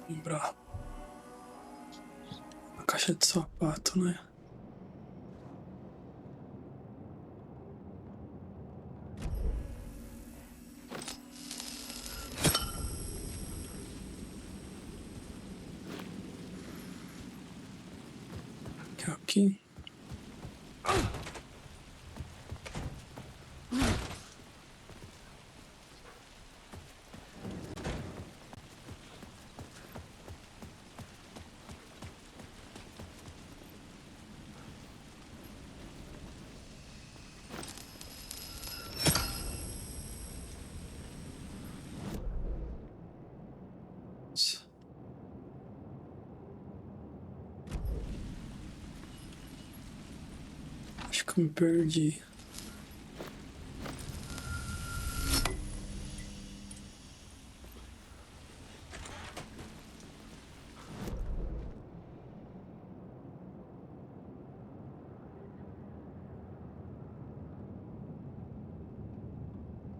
Lembrar. A caixa de sapato, né? Que é aqui. Acho que eu me perdi.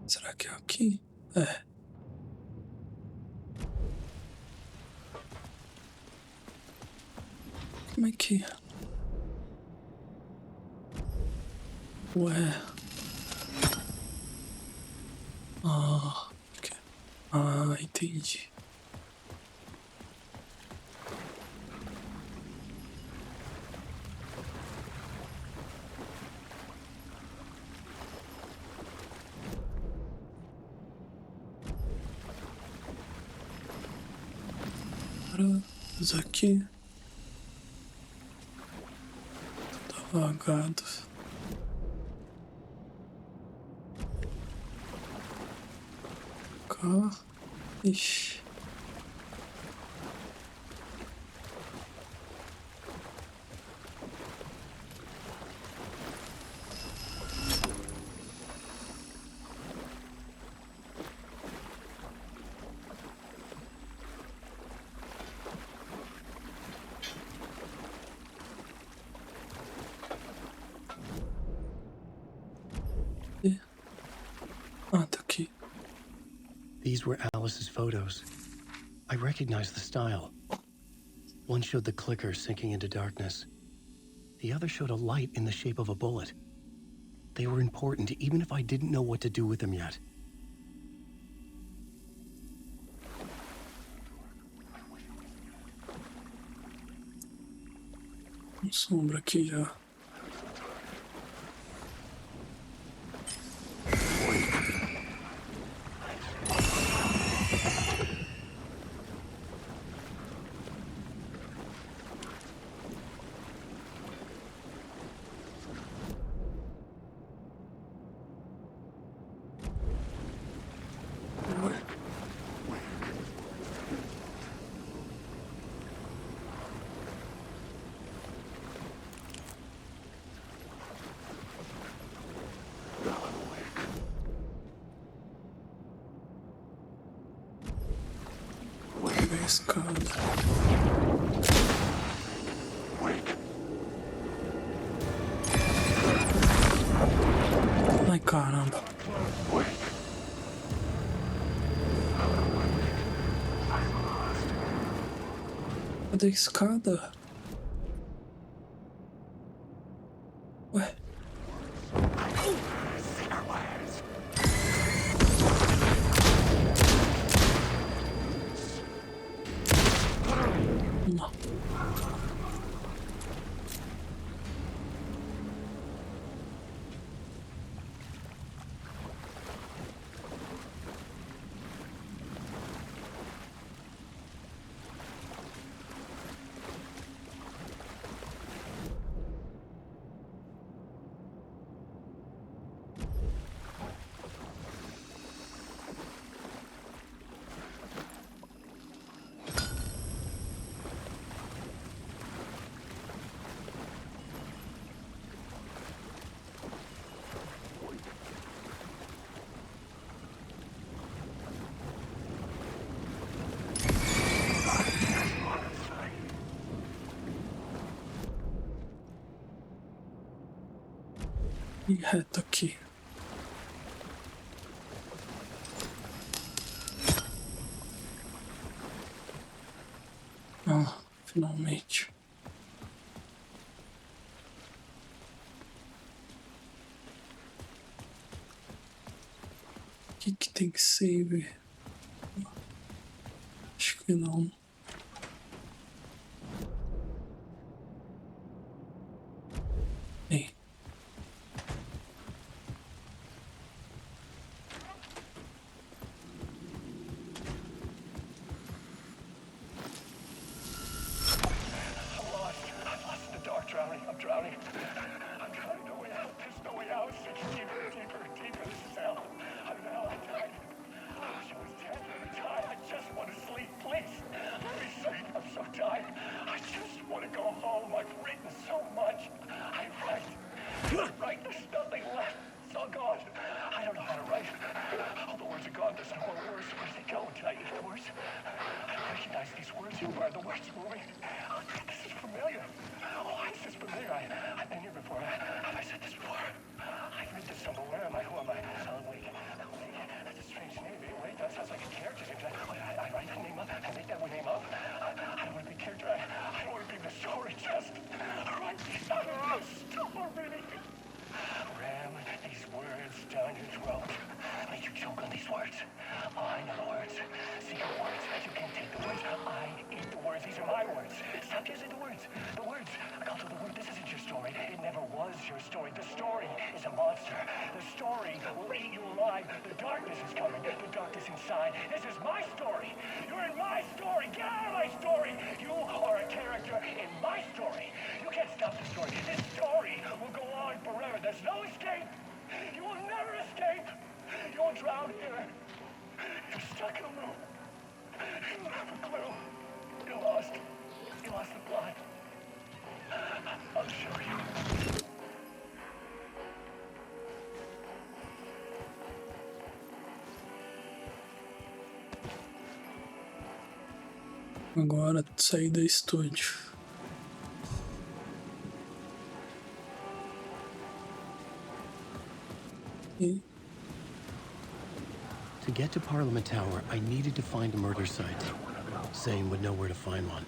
Será que é aqui? É. Como é que... Ué. Ah, entendi. Agora, isso aqui tá vagado. Cá. Ixi. Ah, tá aqui. These were Alice's photos. I recognized the style. One showed the clicker sinking into darkness. The other showed a light in the shape of a bullet. They were important even if I didn't know what to do with them yet. Sombra aqui já. Bem escada. Ai, caramba. Cadê a escada? Ué. Não. E reto aqui. finalmente. O que tem que save? Acho que não. Tem. I'm drowning. No way out. There's no way out. It's deeper. This is hell. I'm in hell. I died. I wish I was dead. I'm tired. I just want to sleep. Please. Let me sleep. I'm so tired. I just want to go home. I've written so much. I write. There's nothing left. It's all gone. I don't know how to write. All the words are gone. There's no more words. Where did they go? Did I eat the words? I recognize these words. Who are the words moving? Oh, this is familiar. Why is this familiar? I've been here before. Have I said this before? I've read this somewhere. Where am I? Who am I? Alan Wake. That's a strange name. Wait, that sounds like a character name. I write that name up. I make that name up. I don't want to be a character. I don't want to be the story. Just write the story. Ram these words down your throat. Make you choke on these words. Oh, I know the words. Secret words. You can't take the words. I eat the words. These are my words. Stop using the words. The words. Culture, the word. This isn't your story. It never was your story. The story is a monster. The story will eat you alive. The darkness is coming. The darkness inside. This is my story. You're in my story. Get out of my story. You are a character in my story. You can't stop the story. This story will go on forever. There's no escape. You will never escape. You will drown here. You're stuck in a loop. You don't have a clue. You're lost. You lost the plot. I'll show you. Agora saí do estúdio. E To get to Parliament Tower, I needed to find a murder site. Zane would know where to find one.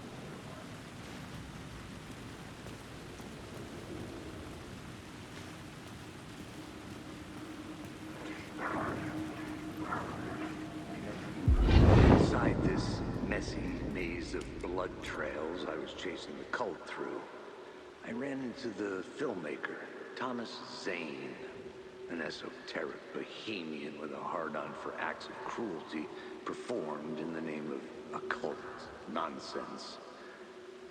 Inside this messy maze of blood trails I was chasing the cult through, I ran into the filmmaker, Thomas Zane, an esoteric bohemian with a hard-on for acts of cruelty performed in the name of occult nonsense.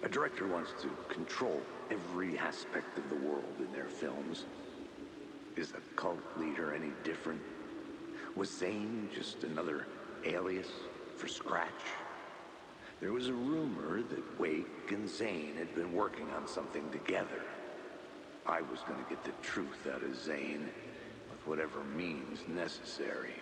A director wants to control every aspect of the world in their films. Is a cult leader any different? Was Zane just another alias for Scratch? There was a rumor that Wake and Zane had been working on something together. I was going to get the truth out of Zane with whatever means necessary.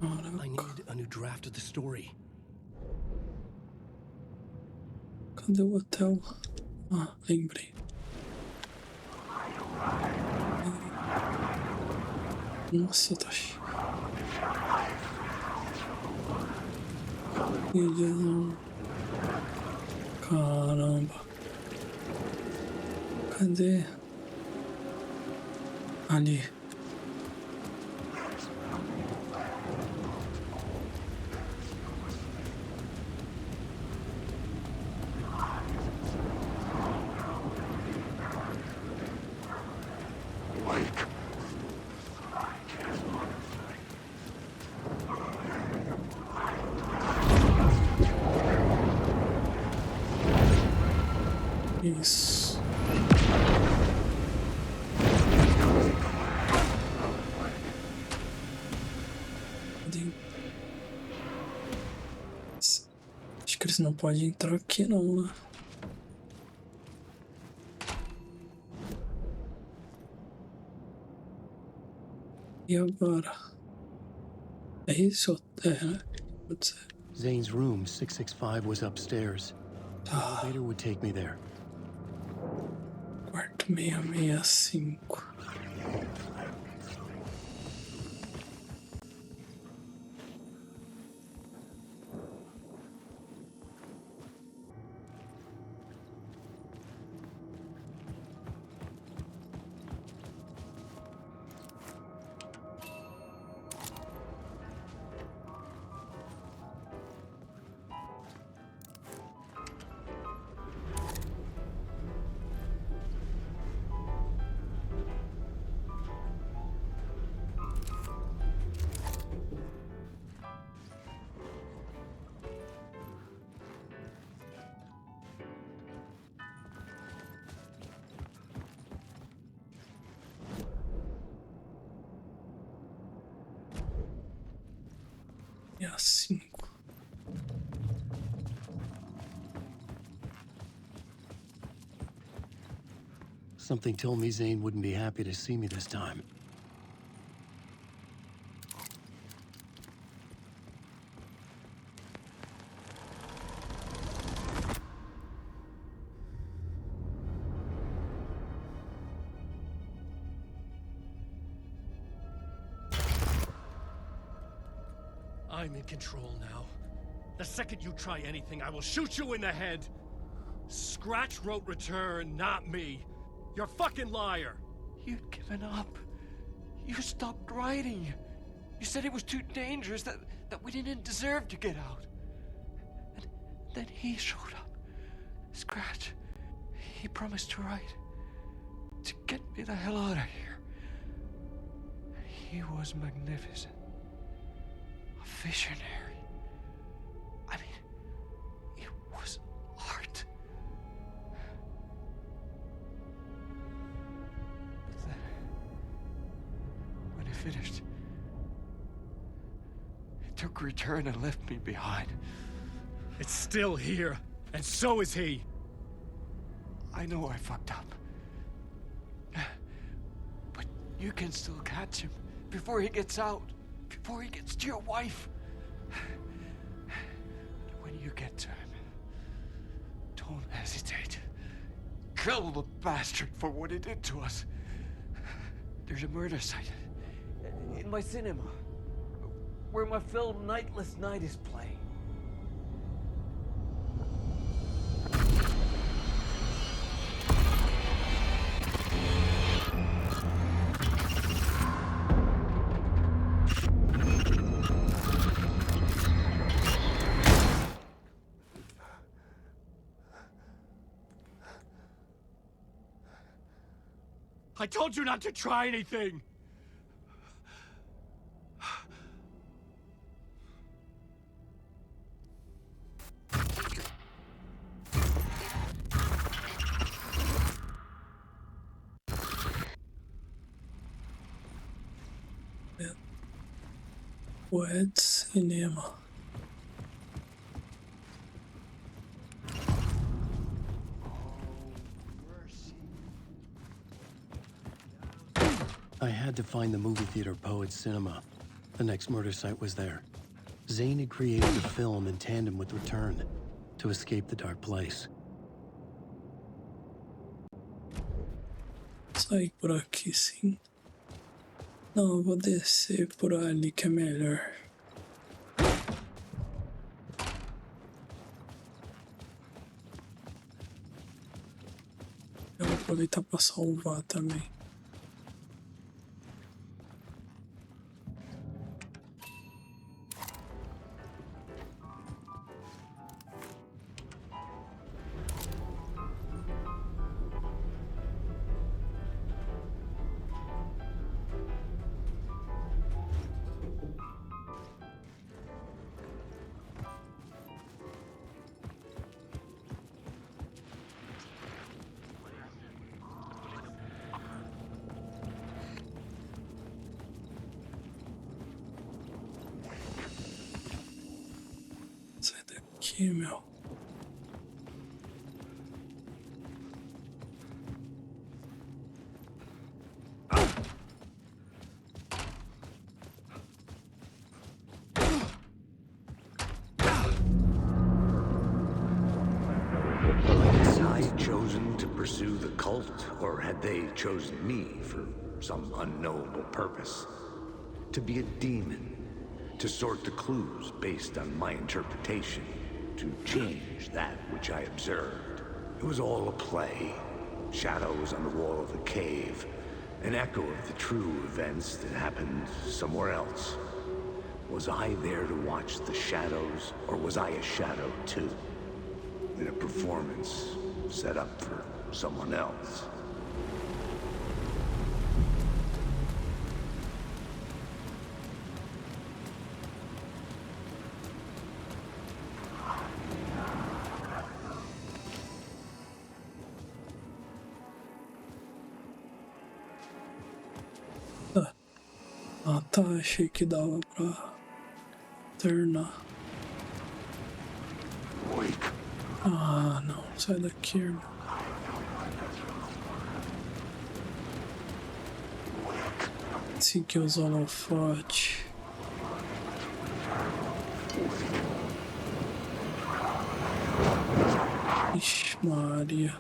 I need a new draft of the story. cadê o hotel? Ah, lembrei. Nossa, tá cheio. Caramba. Cadê? Ali. Isso. Acho que eles não podem entrar aqui não, né? E agora? É isso? É, né? Pode ser. Zane's room, 665, was upstairs. The elevator would take me there. Quarto. 665. É 5. Something told me Zane wouldn't be happy to see me this time. I'm in control now. The second you try anything, I will shoot you in the head. Scratch wrote return, not me. You're a fucking liar. You'd given up. You stopped writing. You said it was too dangerous, that we didn't deserve to get out. And then he showed up. Scratch. He promised to write. To get me the hell out of here. He was magnificent. A visionary. I mean, it was art. But then, when he finished, he took a return and left me behind. It's still here, and so is he. I know I fucked up. But you can still catch him before he gets out, before he gets to your wife. When you get to him, don't hesitate. Kill the bastard for what he did to us. There's a murder site in my cinema where my film Nightless Night is playing. I told you not to try anything! Wet cinema. I had to find the movie theater Poet's Cinema. The next murder site was there. Zane had created the film in tandem with Return to escape the dark place. Sair por aqui, sim. Não, eu vou descer por ali que é melhor. Eu vou aproveitar para salvar também. Sai daqui, meu. Inside chosen to pursue the cult, or had they chosen me for some unknowable purpose? To be a demon, to sort the clues based on my interpretation, to change that which I observed. It was all a play. Shadows on the wall of the cave, an echo of the true events that happened somewhere else. Was I there to watch the shadows, or was I a shadow too? In a performance set up for someone else? Ah, tá, achei que dava pra terminar. Ah, não, sai daqui, irmão. Esse aqui é os holofotes. Ixi, Maria.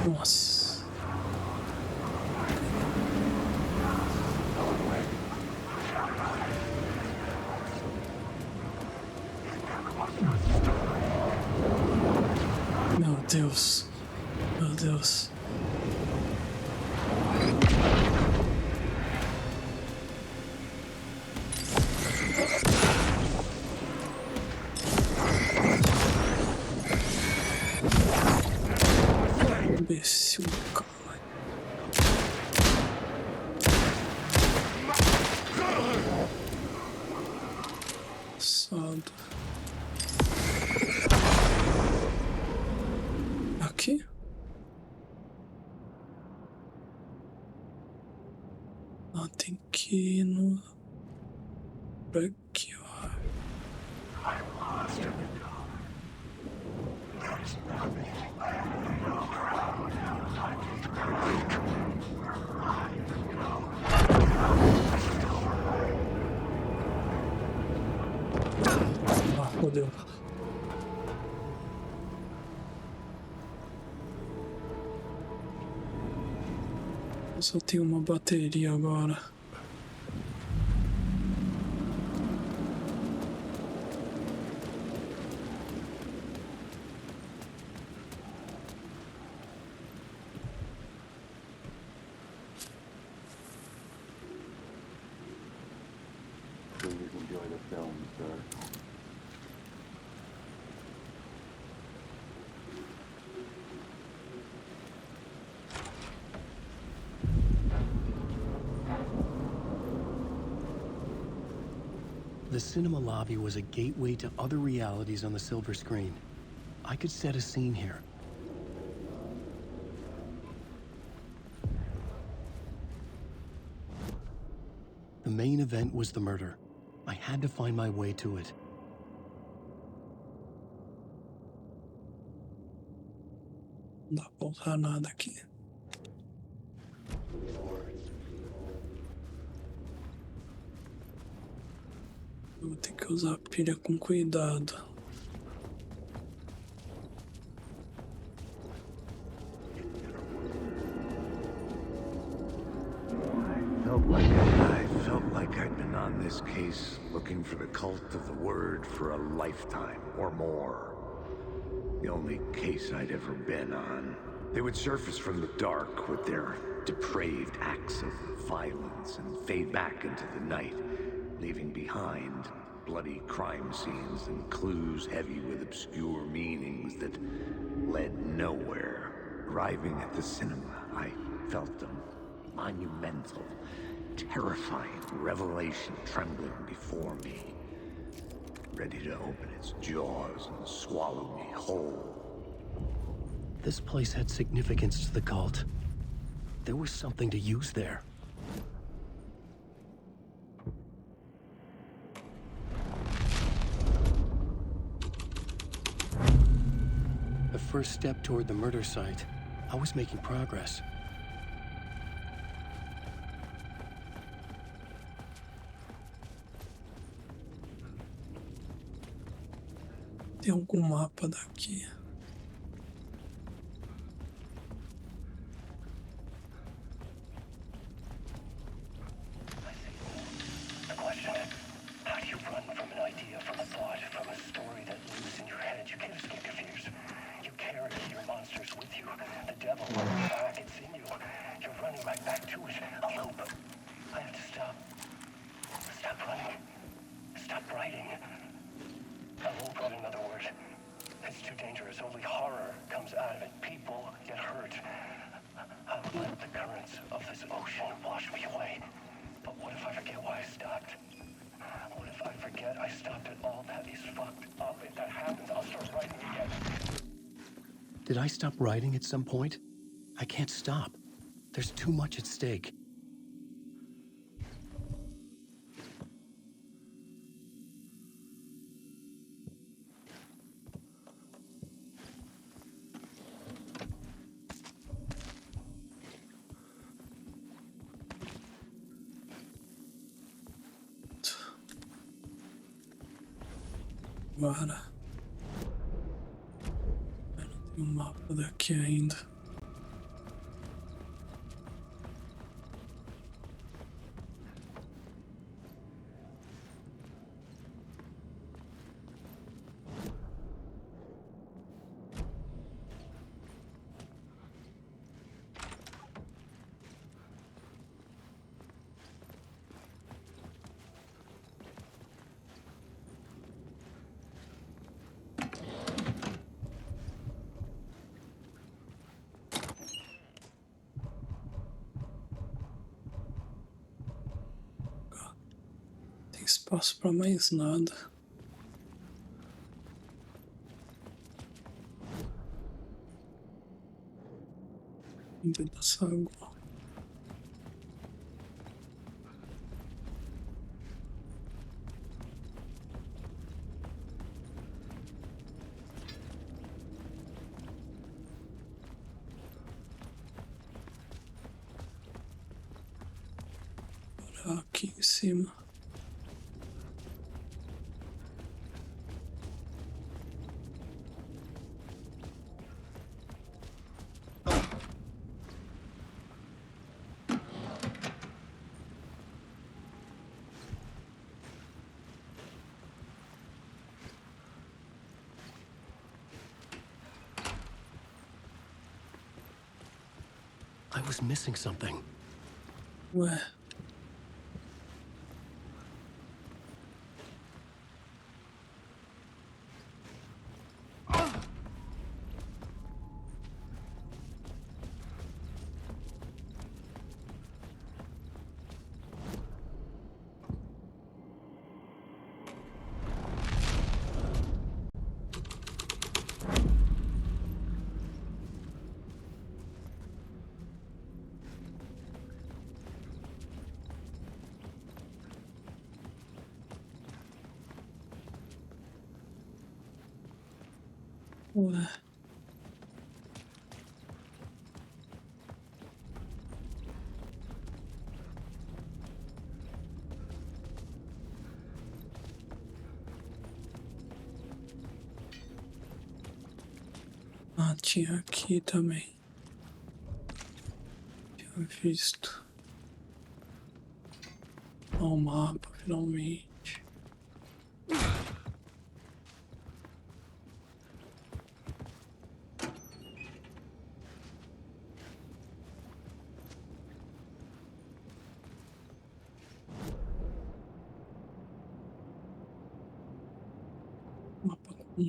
Nossa. Meu Deus. Meu Deus. Imbecil, caralho. Passado. Aqui? Ah, tem que ir no... Por aqui, ó. Ah, fodeu. Eu só tenho uma bateria agora. Please enjoy the film, sir. The cinema lobby was a gateway to other realities on the silver screen. I could set a scene here. The main event was the murder. I had to find my way to it. Não dá pra usar nada aqui. Eu vou ter que usar a pilha com cuidado. I felt like I'd been on this case looking for the cult of the word for a lifetime or more. The only case I'd ever been on. They would surface from the dark with their depraved acts of violence and fade back into the night, leaving behind bloody crime scenes and clues heavy with obscure meanings that led nowhere. Arriving at the cinema, I felt a monumental, terrifying revelation trembling before me, ready to open its jaws and swallow me whole. This place had significance to the cult. There was something to use there. The first step toward the murder site. I was making progress. Tem algum mapa daqui? The question, how do you run from an idea, from a thought, from a story that lives in your head? You can't escape your fears. You carry your monsters with you. The devil on your back, it's in you. You're running right back to it. A loop. I have to stop. Stop running. Stop writing. A loop, in another word. It's too dangerous. Only horror comes out of it. People get hurt. I will let the currents of this ocean wash me away. But what if I forget why I stopped? What if I forget I stopped at all? That is fucked up. If that happens, I'll start writing again. Did I stop writing at some point? I can't stop. There's too much at stake. Agora. Eu não tenho um mapa daqui ainda. Tem espaço para mais nada. Dentro dessa água. Agora aqui em cima. I was missing something. Ué. Ué. Ah, tinha aqui também. Tinha visto. Ó, o mapa, finalmente. Mapa com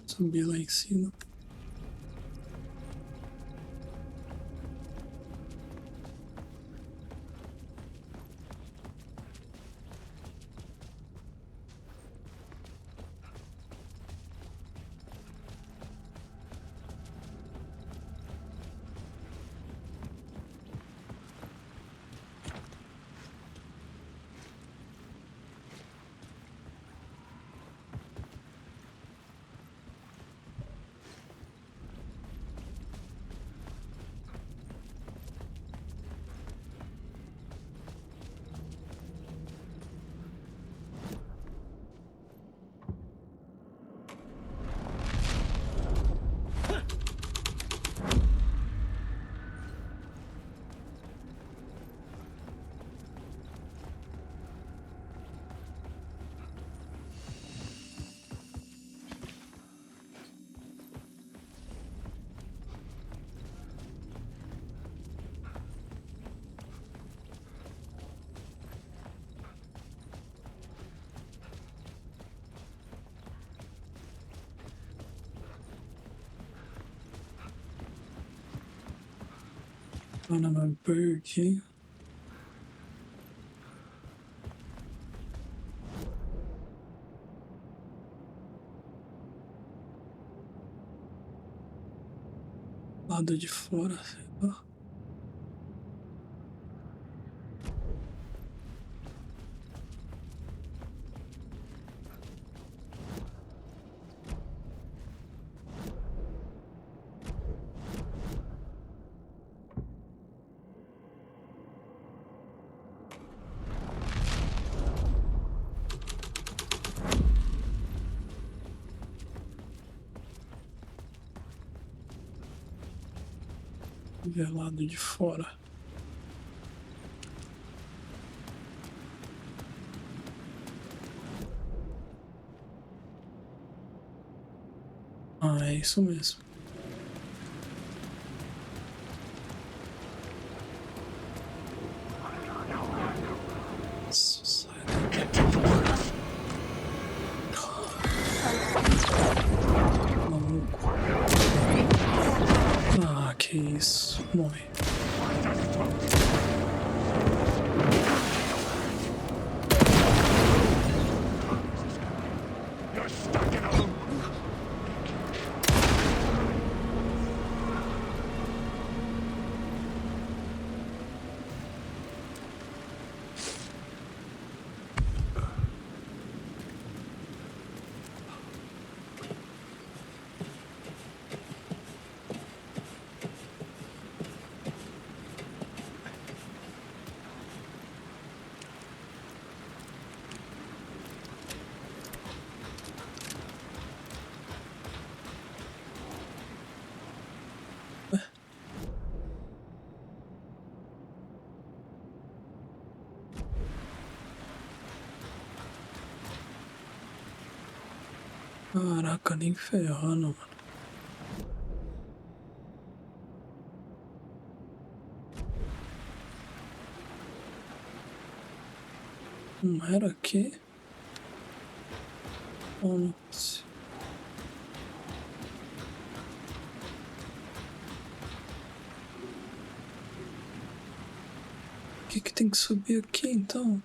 subir lá em cima. Panama Burger. Lado de fora, sei lá. Ver lado de fora. Ah, é isso mesmo. Nossa, sai daqui. Maluco. Ah, que isso. Morre. You're stuck in a loop. Caraca, nem ferrando, mano. Não era aqui? Nossa. O que que tem que subir aqui, então?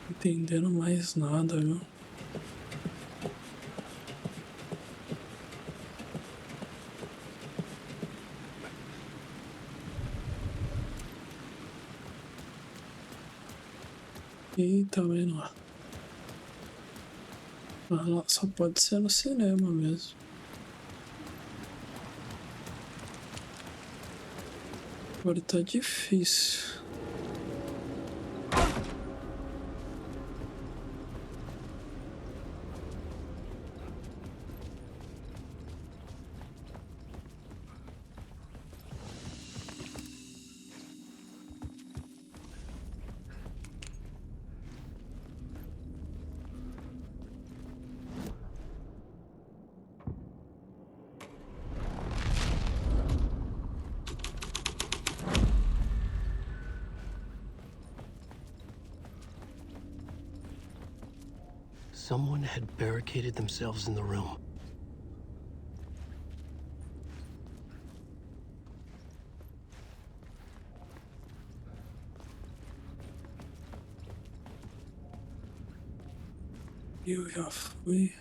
Entendendo mais nada, viu? E tá vendo lá. Ah, lá só pode ser no cinema mesmo. Agora tá difícil. Someone had barricaded themselves in the room. Eu já fui.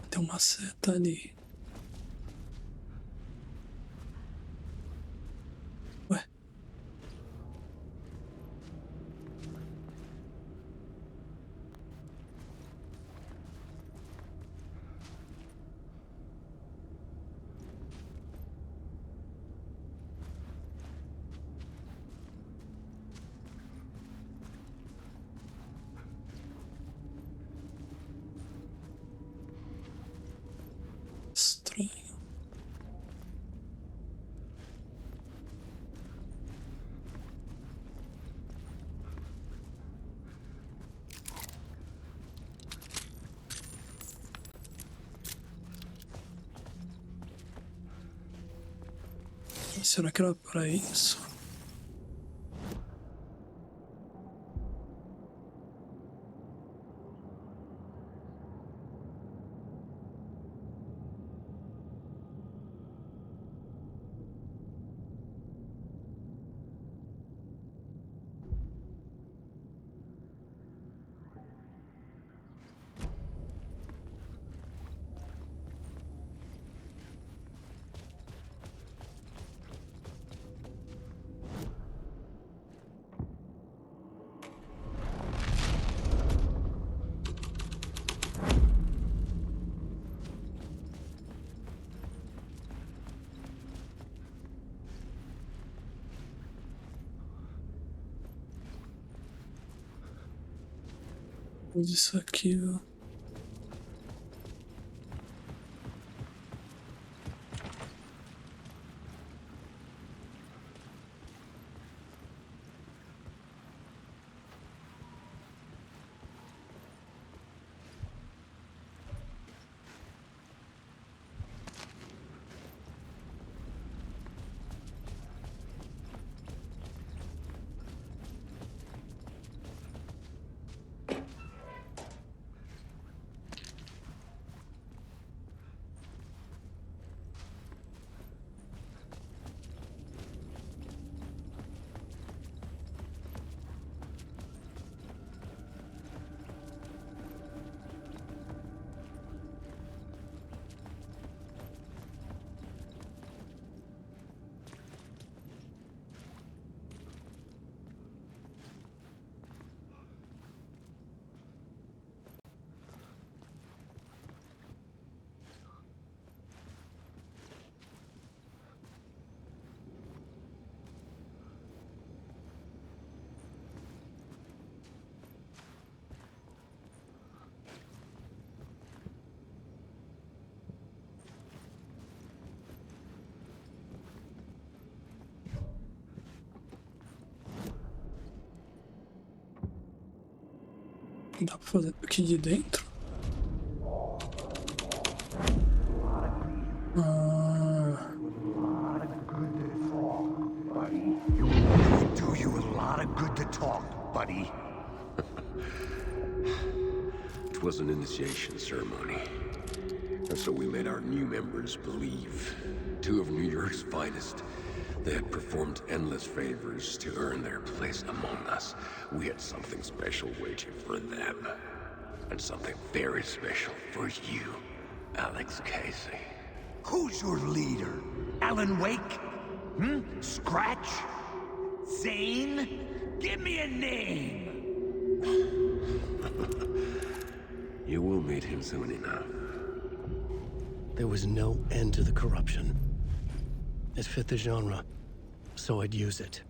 Tem uma seta ali. Ué? Será que era para isso? Isso aqui, ó. Dá pra fazer aqui de dentro? Ah, Do you a lot of good to talk, buddy. It was an initiation ceremony. And so we made our new members believe. Two of New York's finest. They had performed endless favors to earn their place among us. We had something special waiting for them. And something very special for you, Alex Casey. Who's your leader? Alan Wake? Scratch? Zane? Give me a name! You will meet him soon enough. There was no end to the corruption. It fit the genre, so I'd use it.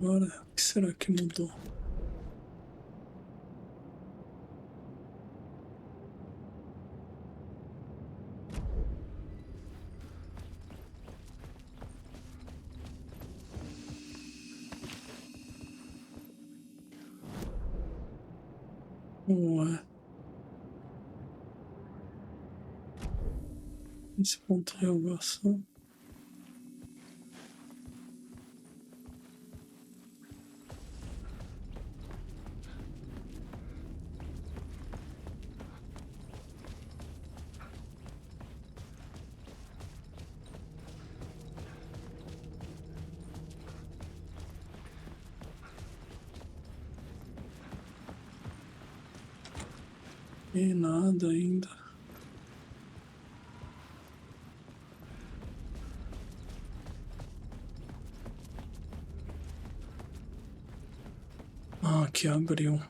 agora, o que será que mudou? Ué. Esse ponto de interrogação. E nada ainda. Ah, aqui abriu.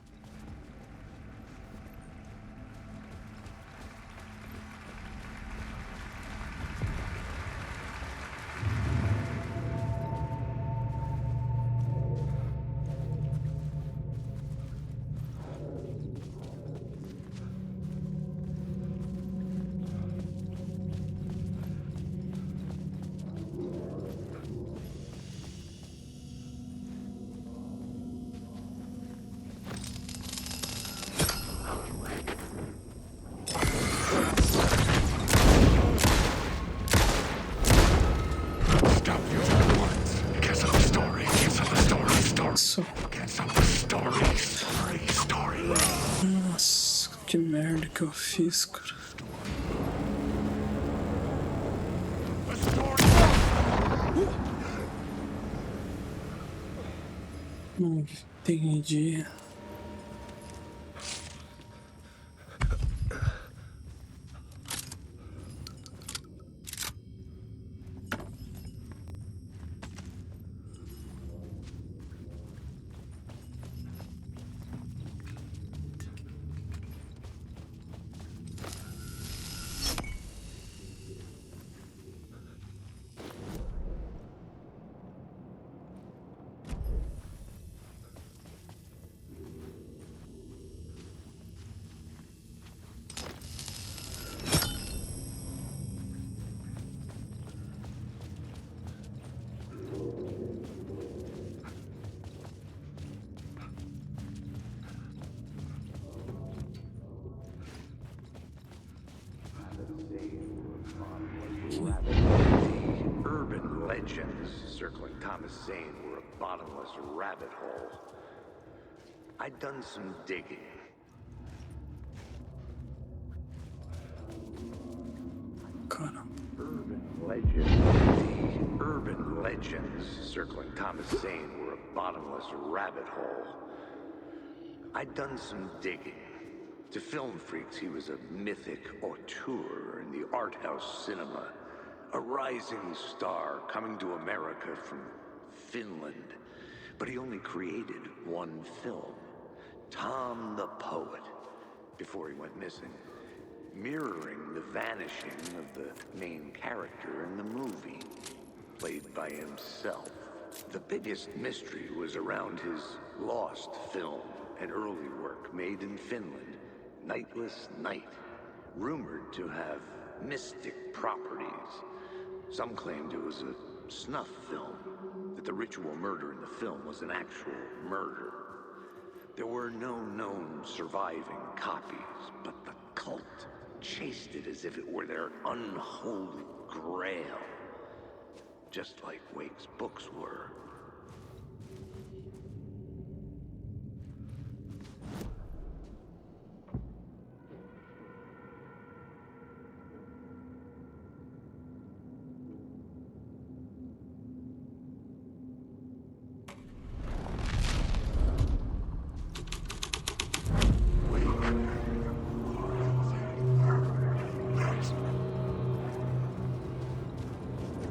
Isso. Story. Nossa, que merda que eu fiz, cara. Não entendi. Urban legends circling Thomas Zane were a bottomless rabbit hole. I'd done some digging. Cara. Urban legends circling Thomas Zane were a bottomless rabbit hole. I'd done some digging. To film freaks, he was a mythic auteur in the art house cinema. A rising star coming to America from Finland. But he only created one film, Tom the Poet, before he went missing, mirroring the vanishing of the main character in the movie, played by himself. The biggest mystery was around his lost film, an early work made in Finland, Nightless Night, rumored to have mystic properties. Some claimed it was a snuff film, that the ritual murder in the film was an actual murder. There were no known surviving copies, but the cult chased it as if it were their unholy grail, just like Wake's books were.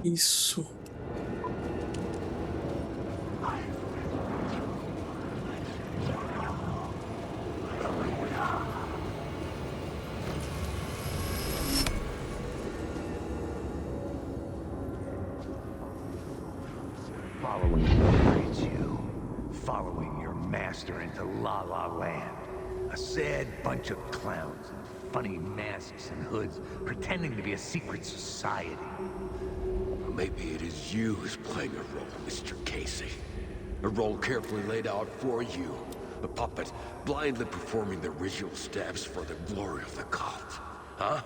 Isso. Following your master into La La Land. A sad bunch of clowns in funny masks and hoods, pretending to be a secret society. Maybe it is you who's playing a role, Mr. Casey. A role carefully laid out for you. A puppet blindly performing the ritual steps for the glory of the cult. Huh?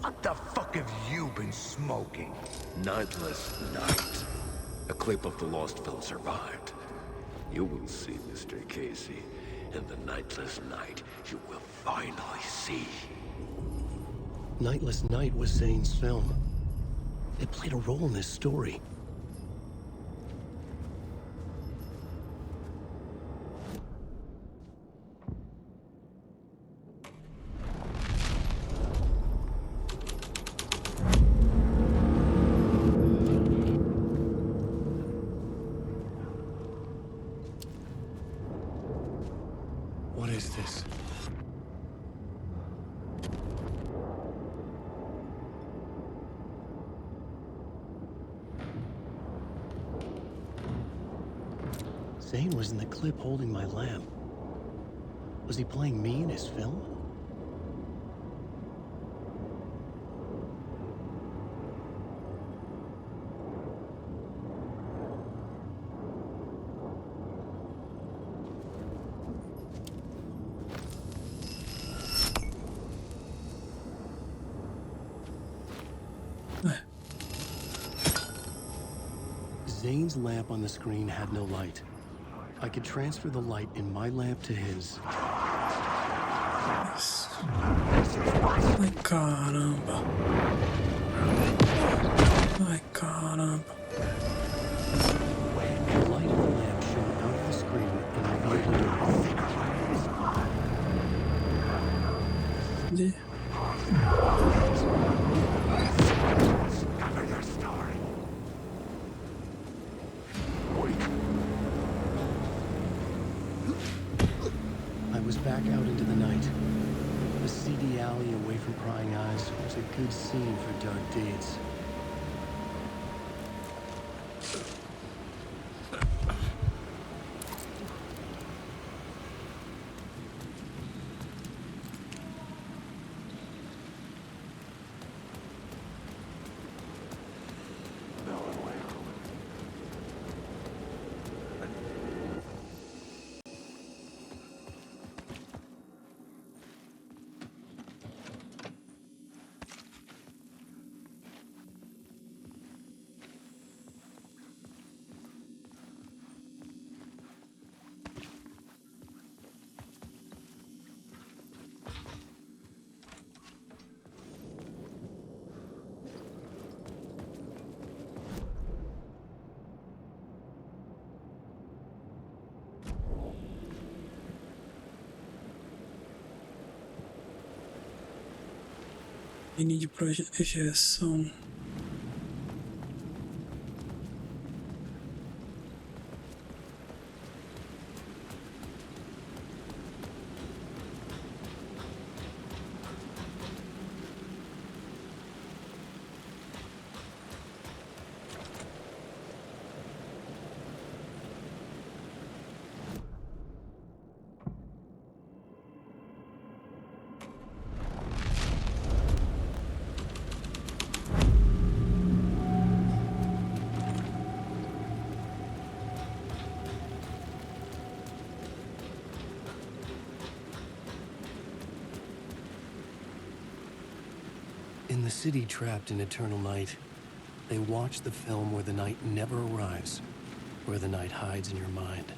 What the fuck have you been smoking? Nightless Night. A clip of the lost film survived. You will see, Mr. Casey. In the Nightless Night, you will finally see. Nightless Night was Zane's film. It played a role in this story. What is this? Zane was in the clip holding my lamp. Was he playing me in his film? Zane's lamp on the screen had no light. I could transfer the light in my lamp to his. Yes. Ai, caramba. Ai, caramba. The light of the lamp shone out of the screen and revealed the door. De... I was back out into the night. The seedy alley away from prying eyes was a good scene for dark deeds. Mini de projeção. In the city trapped in eternal night, they watch the film where the night never arrives, where the night hides in your mind.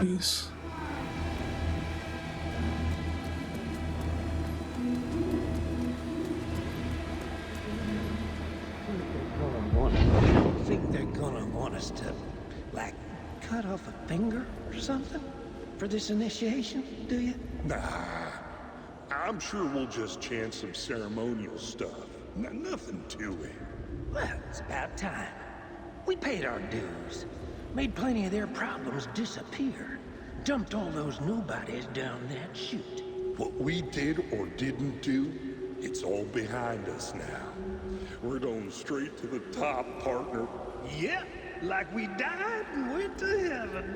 Isso. Think they're gonna want us to, like, cut off a finger or something for this initiation, do you? Nah, I'm sure we'll just chant some ceremonial stuff. Nothing to it. Well, it's about time. We paid our dues, made plenty of their problems disappear, dumped all those nobodies down that chute. What we did or didn't do, it's all behind us now. We're going straight to the top, partner. Yep, like we died and went to heaven.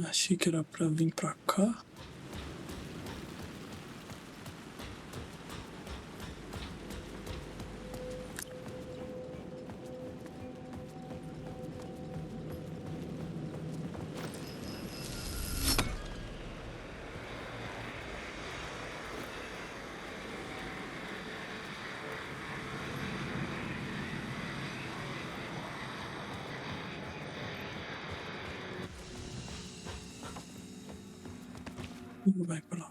Achei que era pra vir pra cá. Vai pra lá.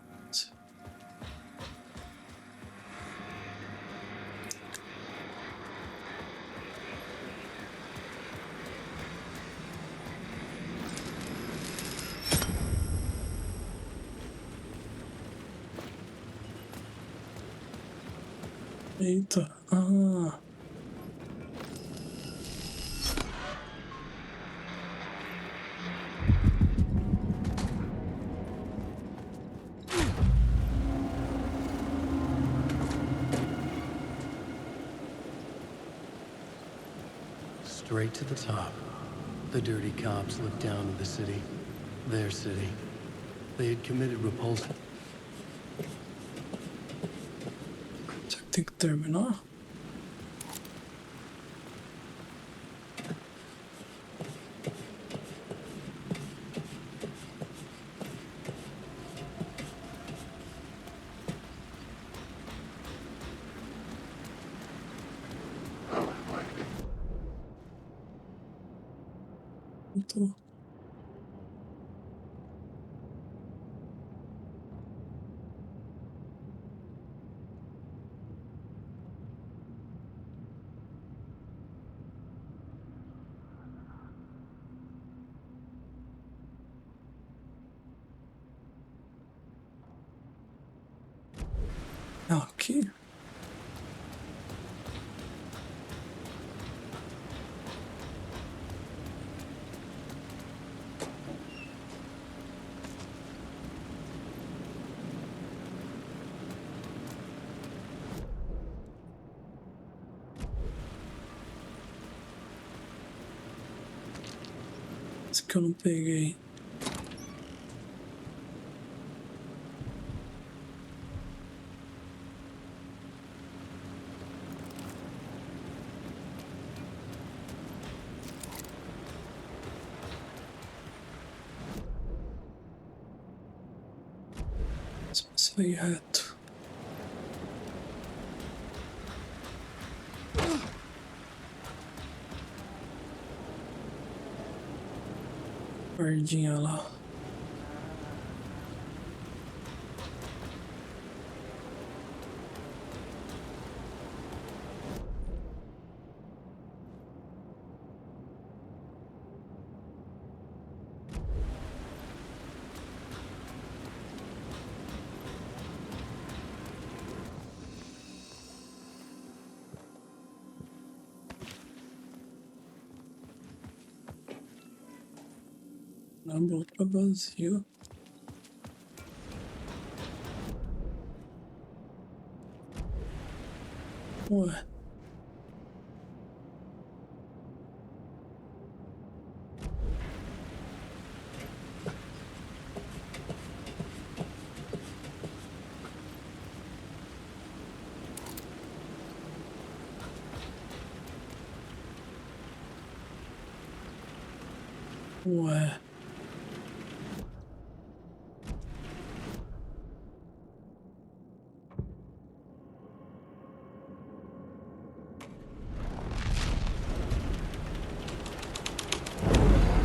Eita. Ah. Straight to the top. The dirty cops looked down at the city. Their city. They had committed repulsion. Tem que terminar? Tô. Aqui. Esse que eu não peguei. Só ir reto. Guardinha lá. Na boca vazio. Ué. Ué.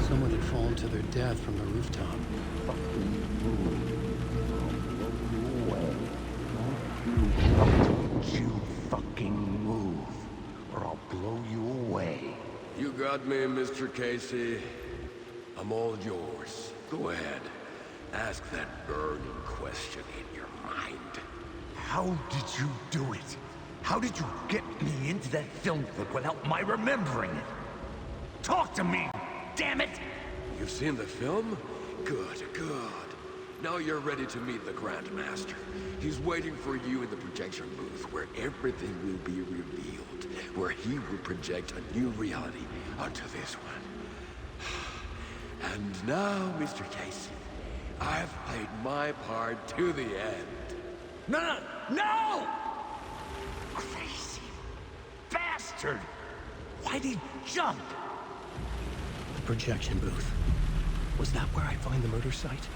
Someone had fallen to their death from the rooftop. Don't you fucking move, or I'll blow you away. You got me, Mr. Casey. I'm all yours. Go ahead. Ask that burning question in your mind. How did you do it? How did you get me into that film clip without my remembering it? Talk to me, damn it! You've seen the film? Good, good. Now you're ready to meet the Grandmaster. He's waiting for you in the projection booth where everything will be revealed, where he will project a new reality onto this one. And now, Mr. Casey, I've played my part to the end. No! No! Crazy bastard! Why'd he jump? The projection booth. Was that where I find the murder site?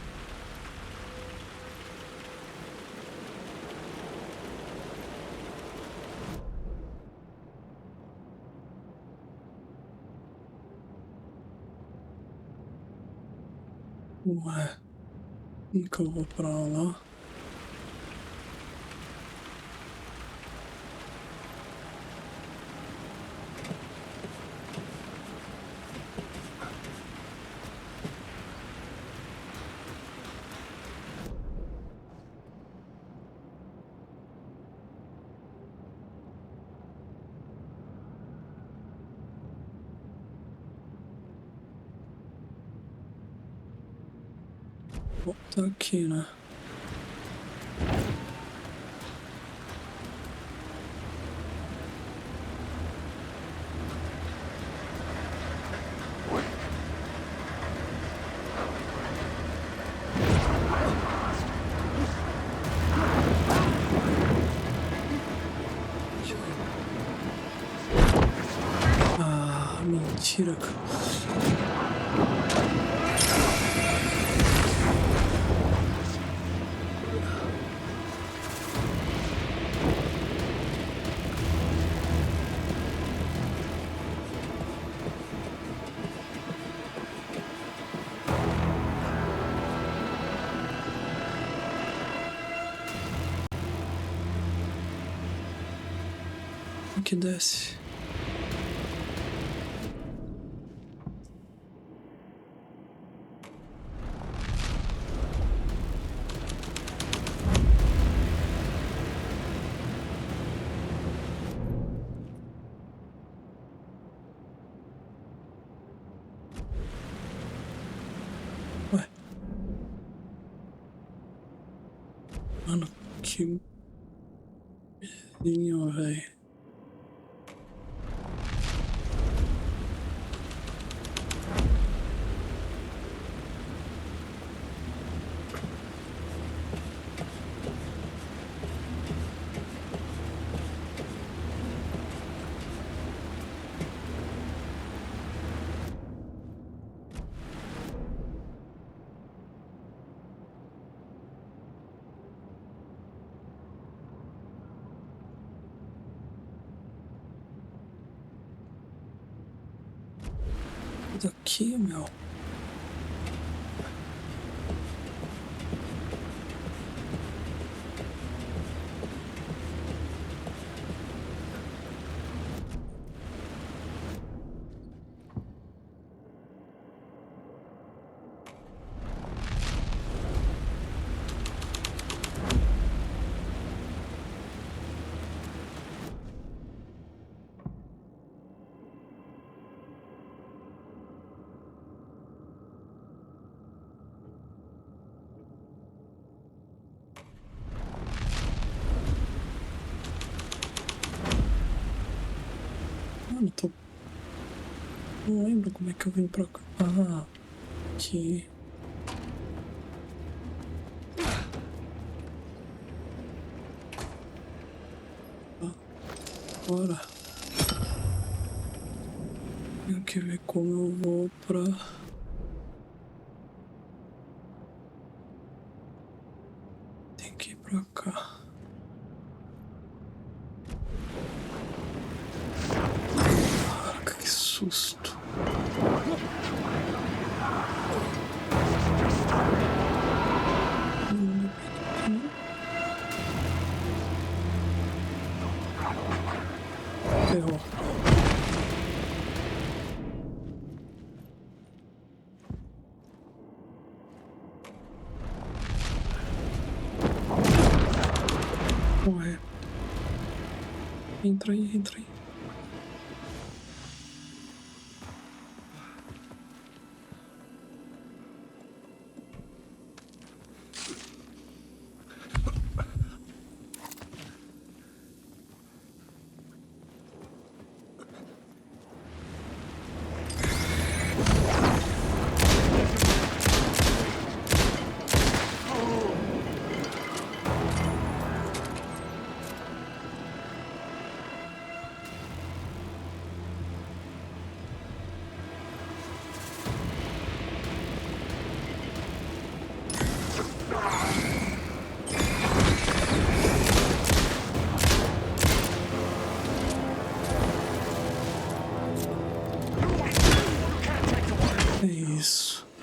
Ué. Nunca vou pra lá. Volta aqui, né? Mentira, cara. Que desce. Ué. Mano, que linha, velho. Daqui, meu. Mano, tô... Não lembro como é que eu vim pra cá. Ah, aqui. Bora. Tenho que ver como eu vou pra... Tem que ir pra cá. Caraca, que susto. Ferrou. Ué. Entra aí, entra aí.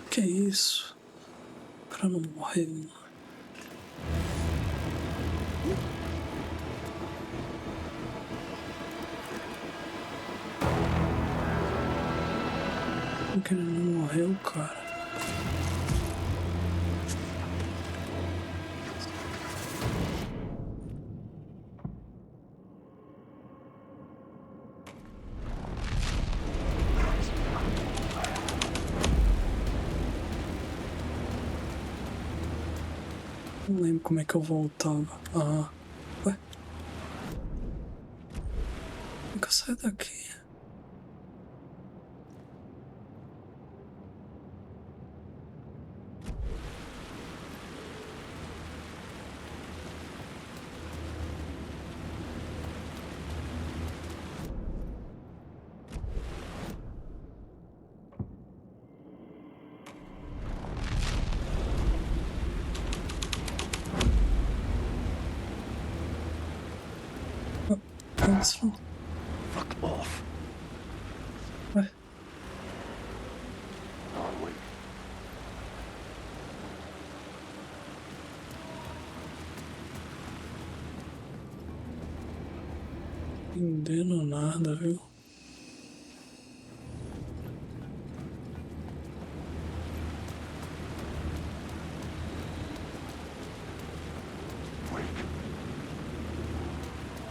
Que isso? O cara não morreu, mano. Porque ele não morreu, cara. Não lembro como é que eu voltava. Ah, ué? Como é que eu saio daqui? monstro. Fuck off. Ué. Entendendo nada, viu?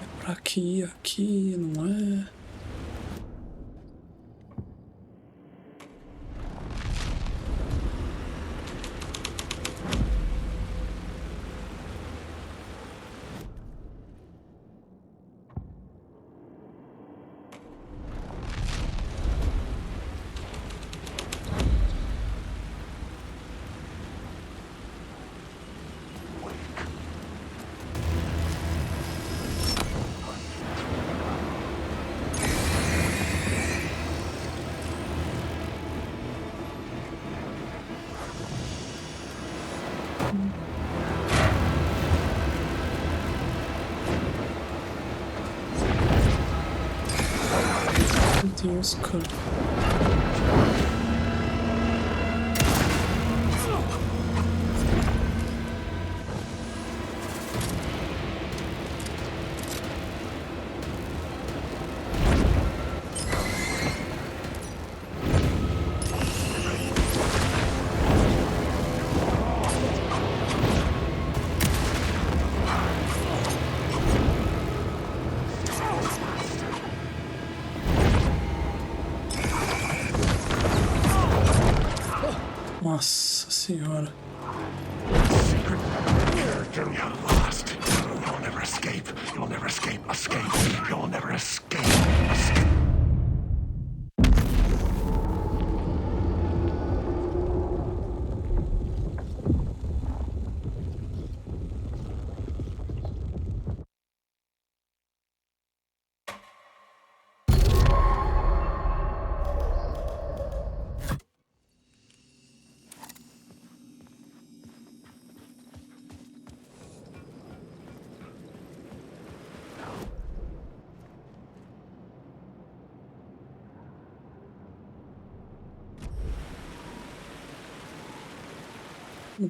É pra aqui, não é? Meu Deus, cara. Nossa senhora. You're lost. You'll never escape. You'll never escape. Escape. You'll never escape. Escape.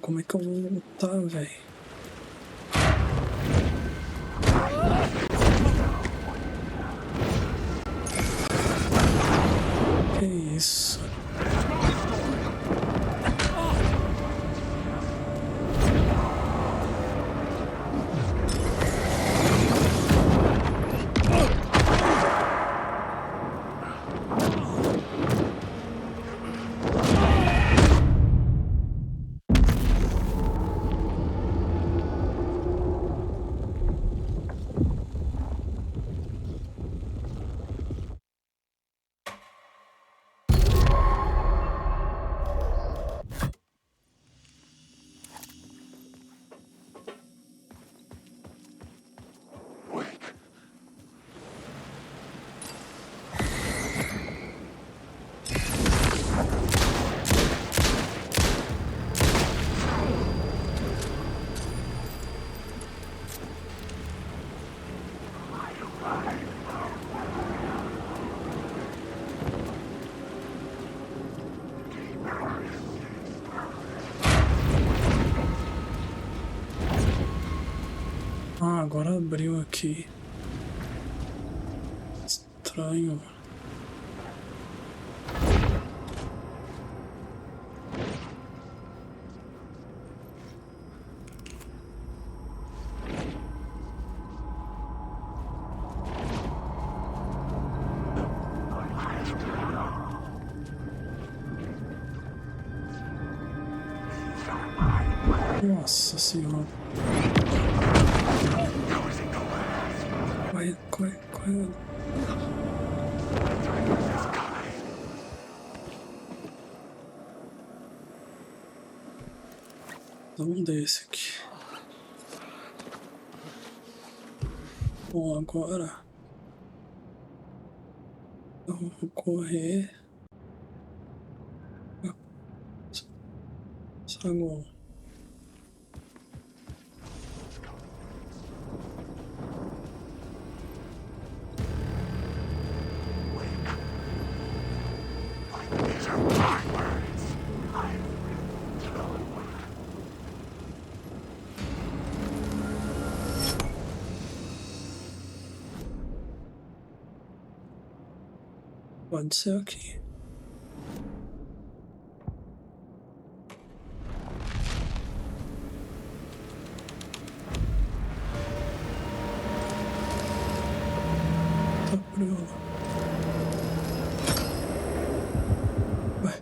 Como é que eu vou voltar, velho? Que isso? Ah, agora abriu aqui. Estranho. Nossa senhora. Corre, corre, corre. Dá um desse aqui. Bom, agora eu vou correr. Saguão. Pode ser aqui. Tá por lá. Ué.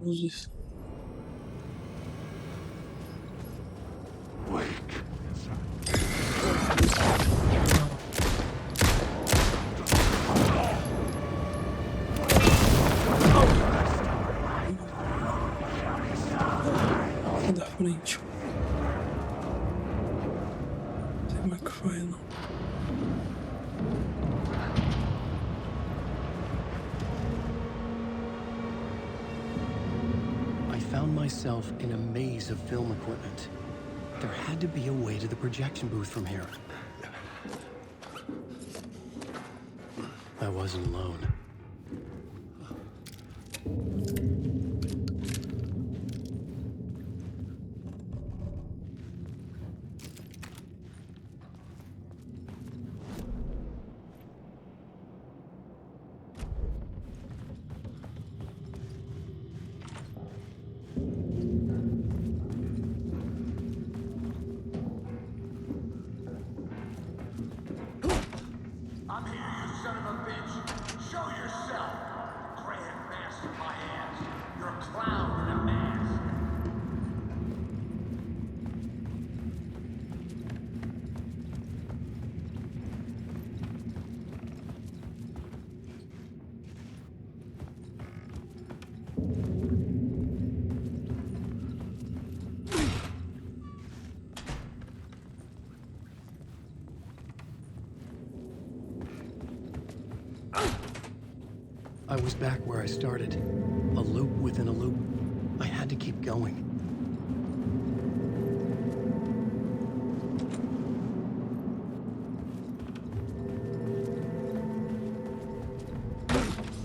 Luzes. Da frente. Não sei como é que foi, não. I found myself in a maze of film equipment. There had to be a way to the projection booth from here. I wasn't alone. I'm here, you son of a bitch. Show yourself. Grand master my ass. You're a clown in a mask. I was back where I started. A loop within a loop. I had to keep going.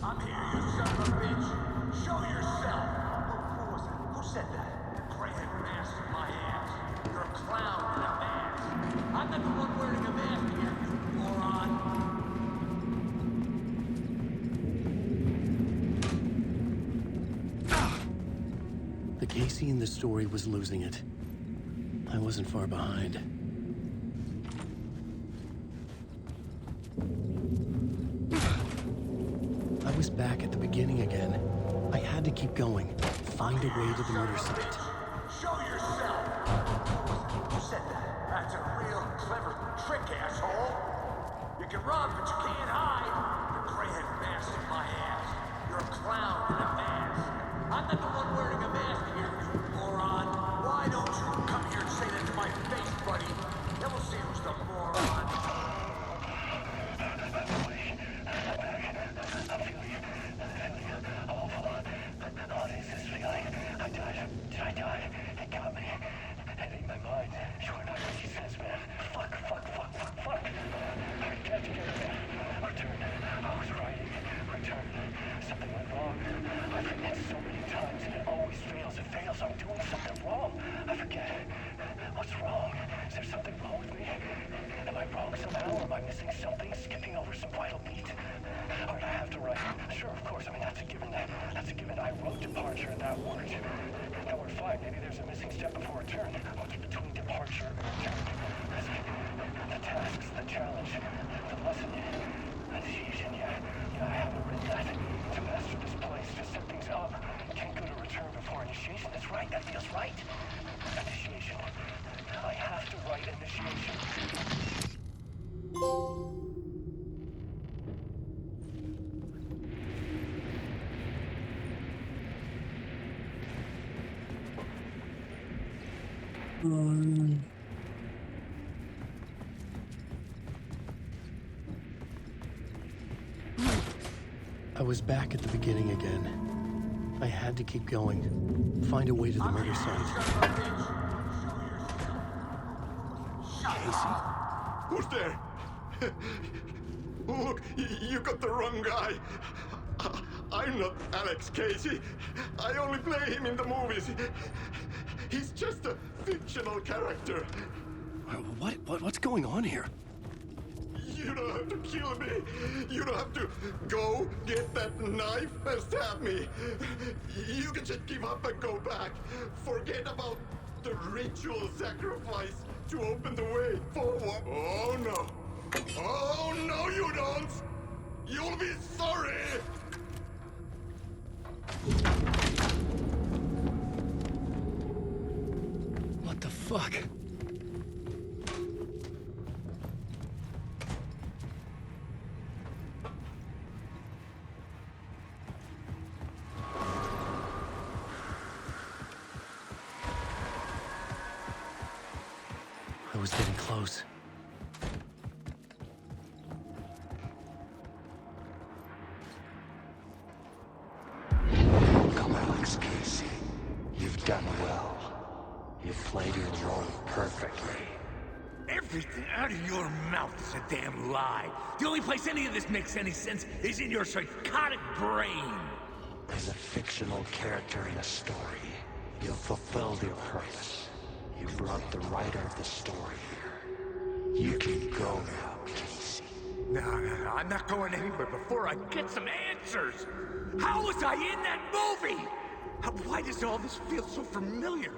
I'm here, you son of a bitch. Show yourself. Who was it? Who said that? Grand master my ass. You're a clown in a mask. I'm not the one wearing a mask here, you moron. The Casey in the story was losing it. I wasn't far behind. I was back at the beginning again. I had to keep going. Find a way to the murder site. Show yourself. Who said that? That's a real clever trick, asshole. You can run, but you can't hide. The grand master my ass. You're a clown in a mask. I'm not the one wearing a mask here, you moron. Why don't you come here and say that to my face, buddy? Then we'll see who's the moron. Did I die? It got me. It ate my mind. Sure enough, she says, man. Fuck. I got to get her, man. Return. I was writing. Return. Something went wrong. I forget so many times and it always fails. It fails. I'm doing something wrong. I forget. What's wrong? Is there something wrong with me? Am I wrong somehow? Am I missing something? Skipping over some vital beat? Or do I have to write? Sure, of course. I mean, that's a given. That's a given. I wrote departure and that worked. That worked fine. Maybe there's a missing step before return. What's between departure and return? The tasks, the challenge, the lesson, initiation. Yeah, I haven't written that. To master this place, to set things up. Can't go to return before initiation. That's right. That feels right. Initiation. I have to write initiation. I was back at the beginning again. I had to keep going, find a way to the murder site. Casey? Who's there? Look, you got the wrong guy. I'm not Alex Casey. I only play him in the movies. He's just a fictional character. What's going on here? You don't have to kill me. You don't have to go get that knife and stab me. You can just give up and go back. Forget about the ritual sacrifice to open the way forward. Oh no. Oh no, you don't. You'll be sorry. What the fuck? I was getting close. Come, Alex Casey. You've done well. You've played your role perfectly. Everything out of your mouth is a damn lie. The only place any of this makes any sense is in your psychotic brain. As a fictional character in a story, you've fulfilled your purpose. You brought the writer of the story here. You can go now, Casey. No, I'm not going anywhere before I get some answers. How was I in that movie? Why does all this feel so familiar?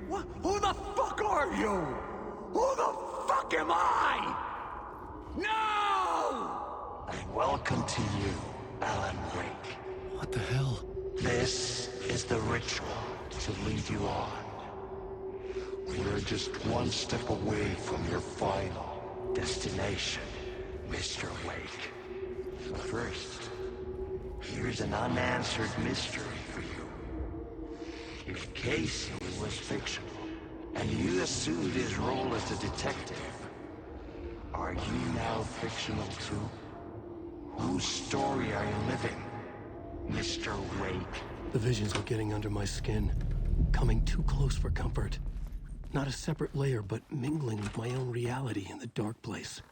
Who the fuck are you? Who the fuck am I? No! And welcome to you, Alan Wake. What the hell? This is the ritual to lead you on. We're just one step away from your final destination, Mr. Wake. But first, here's an unanswered mystery for you. If Casey was fictional, and you assumed his role as a detective, are you now fictional too? Whose story are you living, Mr. Wake? The visions were getting under my skin, coming too close for comfort. Not a separate layer, but mingling with my own reality in the dark place.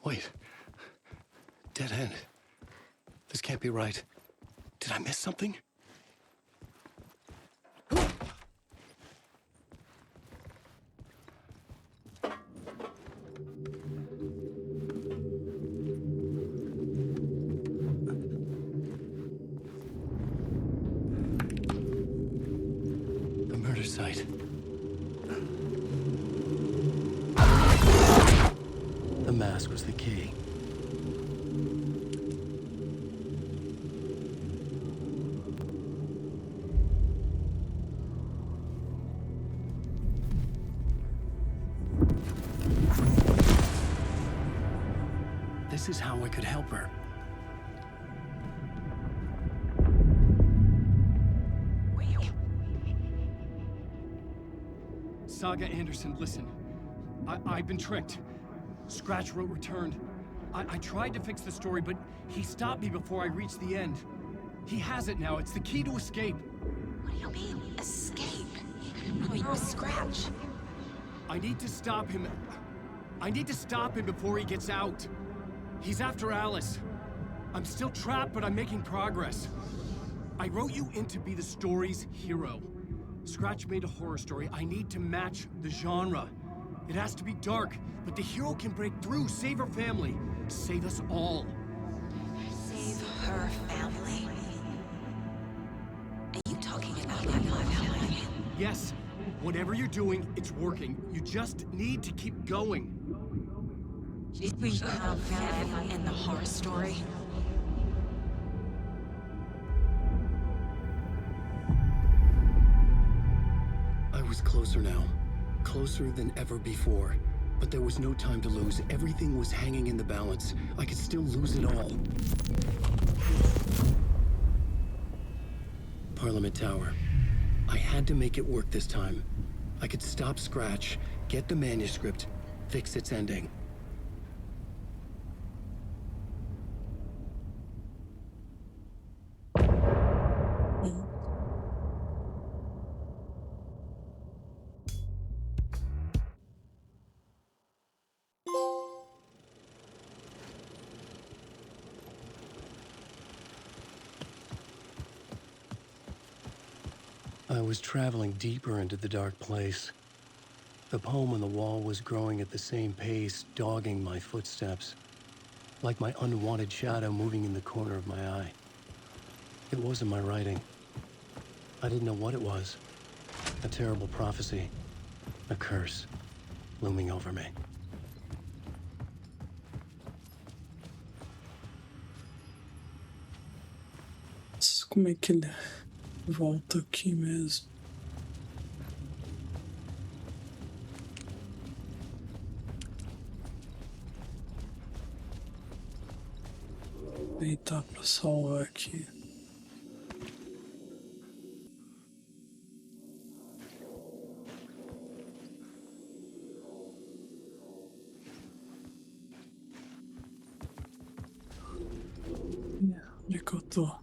Wait. Dead end. This can't be right. Did I miss something? Site. The mask was the key. This is how I could help her. Saga Anderson, listen. I've been tricked. Scratch wrote returned. I tried to fix the story, but he stopped me before I reached the end. He has it now. It's the key to escape. What do you mean, escape? Wait, no Scratch. I need to stop him. I need to stop him before he gets out. He's after Alice. I'm still trapped, but I'm making progress. I wrote you in to be the story's hero. Scratch made a horror story. I need to match the genre. It has to be dark, but the hero can break through, save her family, save us all. Save her family? Are you talking about my family? Yes. Whatever you're doing, it's working. You just need to keep going. We found family in the horror story. I was closer now. Closer than ever before. But there was no time to lose. Everything was hanging in the balance. I could still lose it all. Parliament Tower. I had to make it work this time. I could stop Scratch, get the manuscript, fix its ending. I was traveling deeper into the dark place. The poem on the wall was growing at the same pace, dogging my footsteps, like my unwanted shadow moving in the corner of my eye. It wasn't my writing. I didn't know what it was. A terrible prophecy, a curse, looming over me. Como é que ele volta aqui mesmo? Deitar pra salvar aqui. Onde é que eu tô?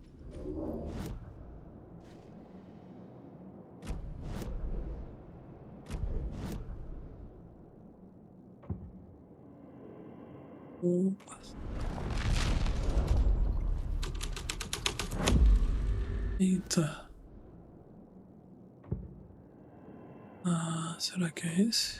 Opa. Eita. Ah, será que é esse?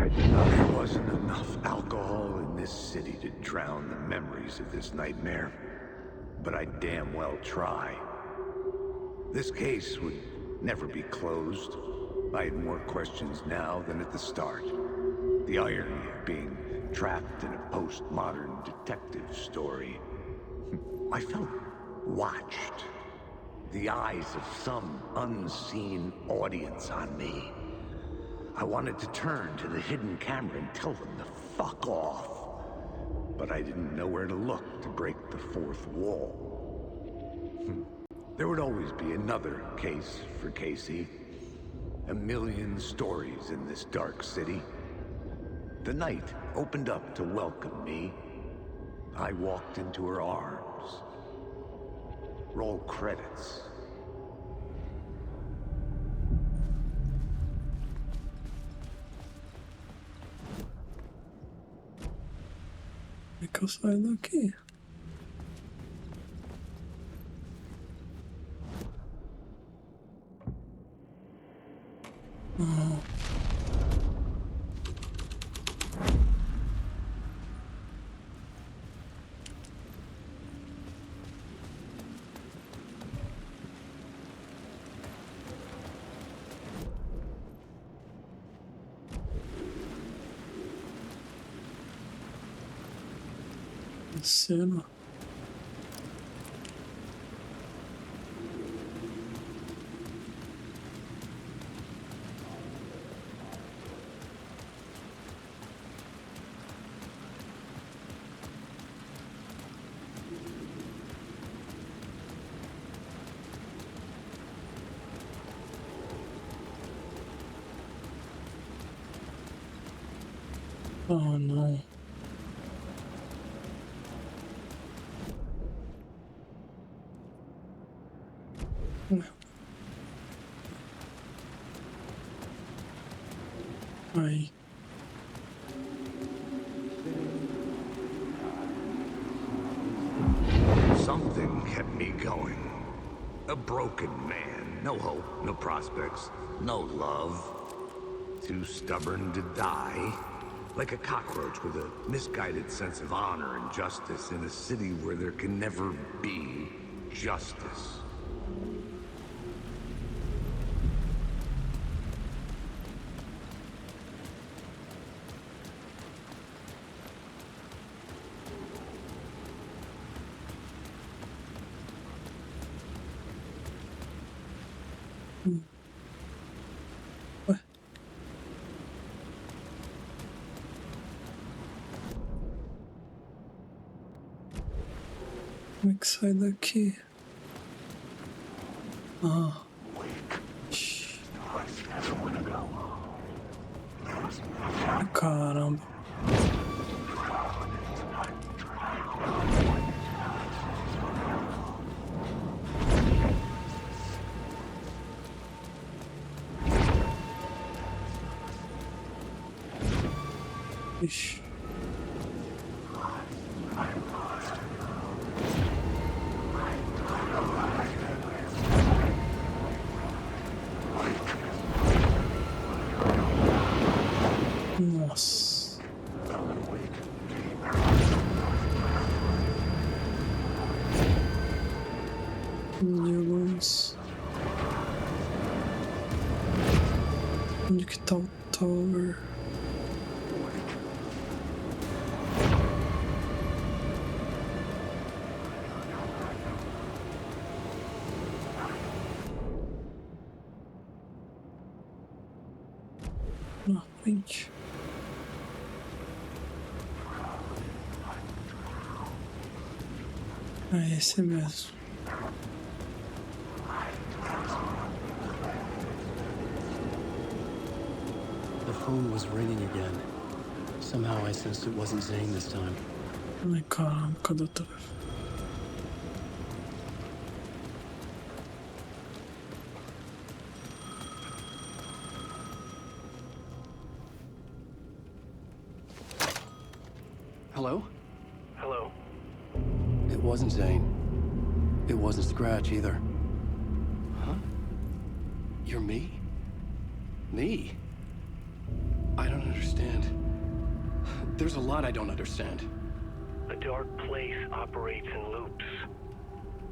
There wasn't enough alcohol in this city to drown the memories of this nightmare. But I'd damn well try. This case would never be closed. I had more questions now than at the start. The irony of being trapped in a postmodern detective story. I felt watched. The eyes of some unseen audience on me. I wanted to turn to the hidden camera and tell them to fuck off. But I didn't know where to look to break the fourth wall. There would always be another case for Casey. A million stories in this dark city. The night opened up to welcome me. I walked into her arms. Roll credits. Como é que eu saio daqui? Não. Cena. Oh não. Aí. Something kept me going. A broken man. No hope, no prospects, no love. Too stubborn to die. Like a cockroach with a misguided sense of honor and justice in a city where there can never be justice. Ué. Como é que sai daqui? Ah. Caramba. Ixi. Nossa. Meu Deus. Onde que tá o tower? Na frente. É esse mesmo. The phone was ringing again. Somehow I sensed it wasn't Zane this time. Ai, caramba, cadê o telefone? Hello? Hello? It wasn't Zane. It wasn't Scratch either. Huh? You're me? Me? I don't understand. There's a lot I don't understand. A dark place operates in loops.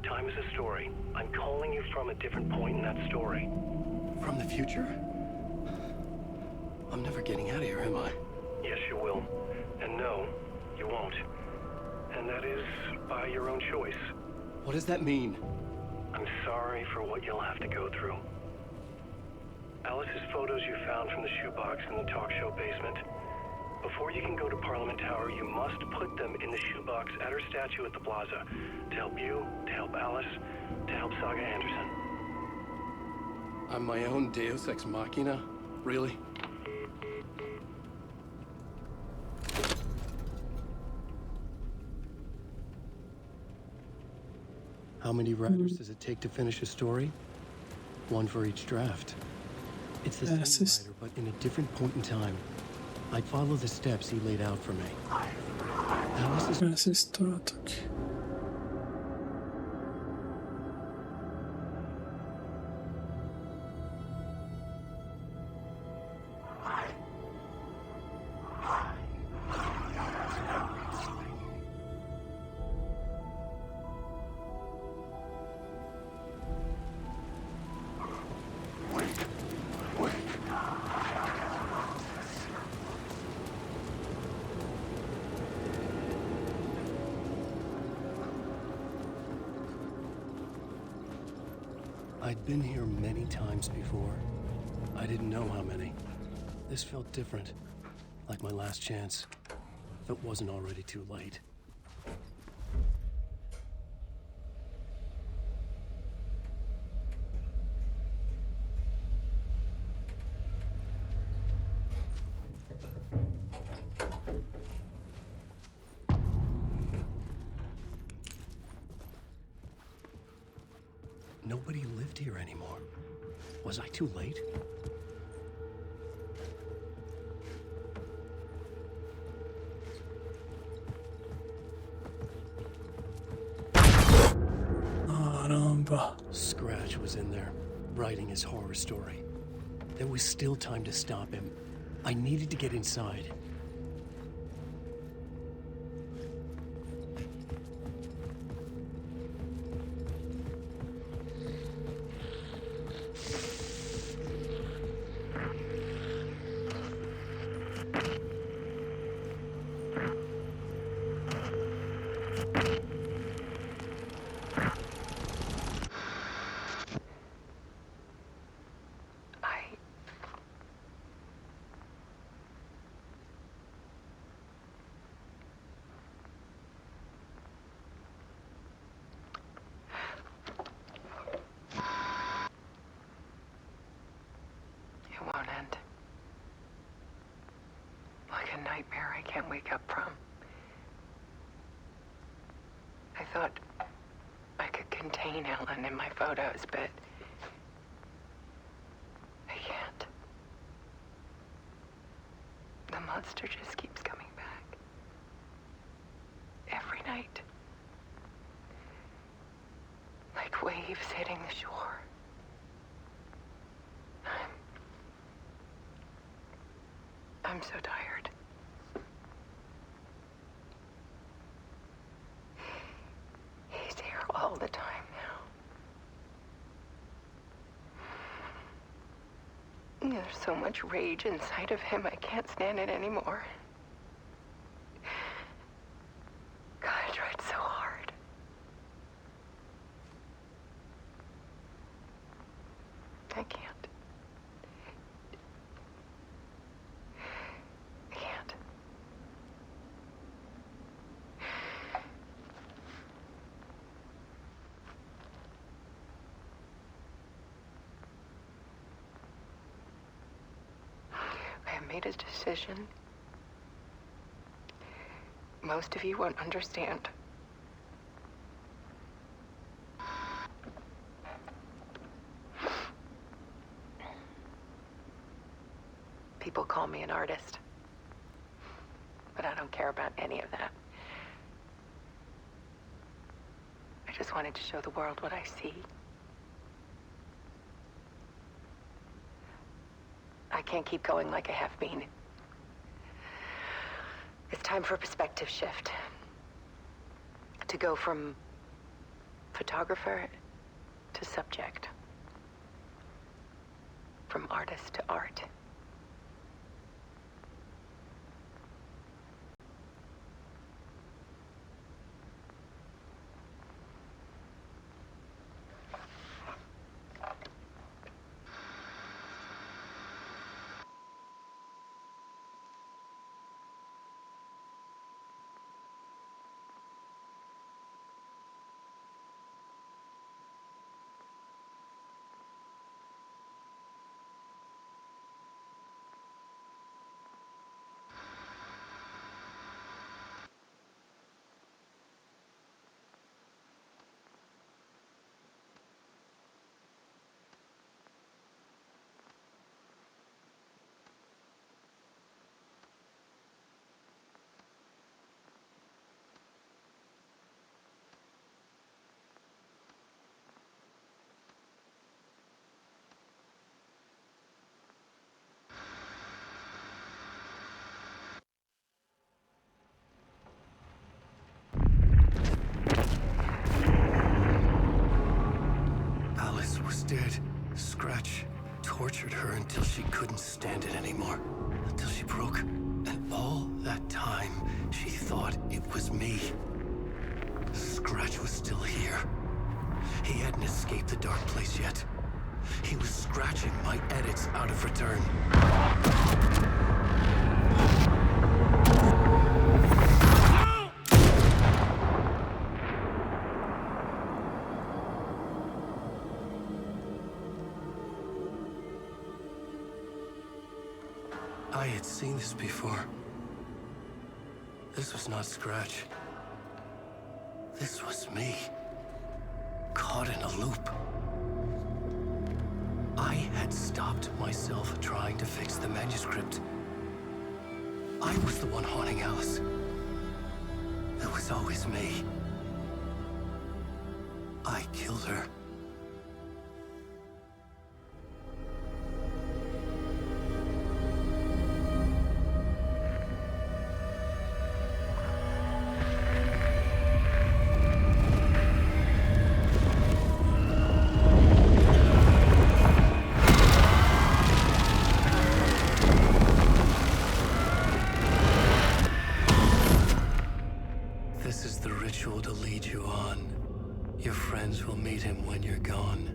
Time is a story. I'm calling you from a different point in that story. From the future? I'm never getting out of here, am I? Yes, you will. And no, you won't. And that is by your own choice. What does that mean? I'm sorry for what you'll have to go through. Alice's photos you found from the shoebox in the talk show basement. Before you can go to Parliament Tower, you must put them in the shoebox at her statue at the plaza. To help you, to help Alice, to help Saga Anderson. I'm my own Deus Ex Machina? Really? How many writers does it take to finish a story? One for each draft. It's the same writer, but in a different point in time. I'd follow the steps he laid out for me. Essa história tá aqui. I'd been here many times before. I didn't know how many. This felt different, like my last chance, if it wasn't already too late. Nobody lived here anymore. Was I too late? Caramba. Scratch was in there, writing his horror story. There was still time to stop him. I needed to get inside. Won't end. Like a nightmare I can't wake up from. I thought I could contain Ellen in my photos, but I can't. The monster just keeps coming night. Like waves hitting the shore. I'm so tired. He's here all the time now. There's so much rage inside of him, I can't stand it anymore. God, I tried so hard. I can't. I can't. I have made a decision. Most of you won't understand. People call me an artist, but I don't care about any of that. I just wanted to show the world what I see. I can't keep going like I have been. It's time for a perspective shift. To go from photographer to subject. From artist to art. Alice was dead. Scratch tortured her until she couldn't stand it anymore. Until she broke. And all that time, she thought it was me. Scratch was still here. He hadn't escaped the dark place yet. He was scratching my edits out of return. I had seen this before. This was not Scratch. This was me. Caught in a loop. I had stopped myself trying to fix the manuscript. I was the one haunting Alice. It was always me. I killed her. This is the ritual to lead you on. Your friends will meet him when you're gone.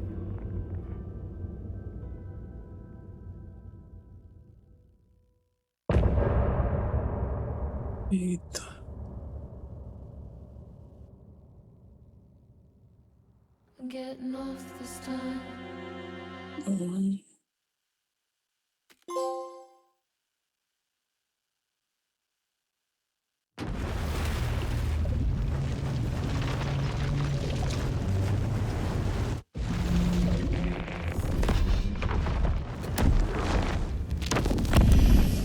Eita. Getting off this time.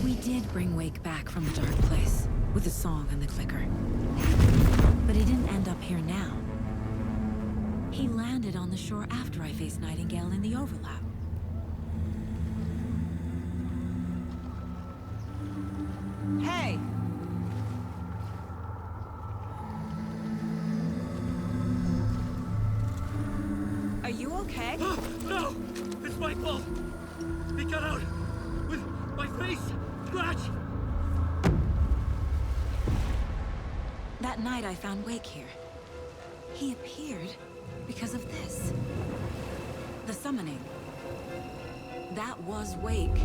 We did bring Wake back from the dark place with the song and the clicker. But it here now. He landed on the shore after I faced Nightingale in the overlap. Hey! Are you okay? No! It's my fault! He got out with my face scratch! That night I found Wake here. He appeared because of this. The summoning. That was Wake.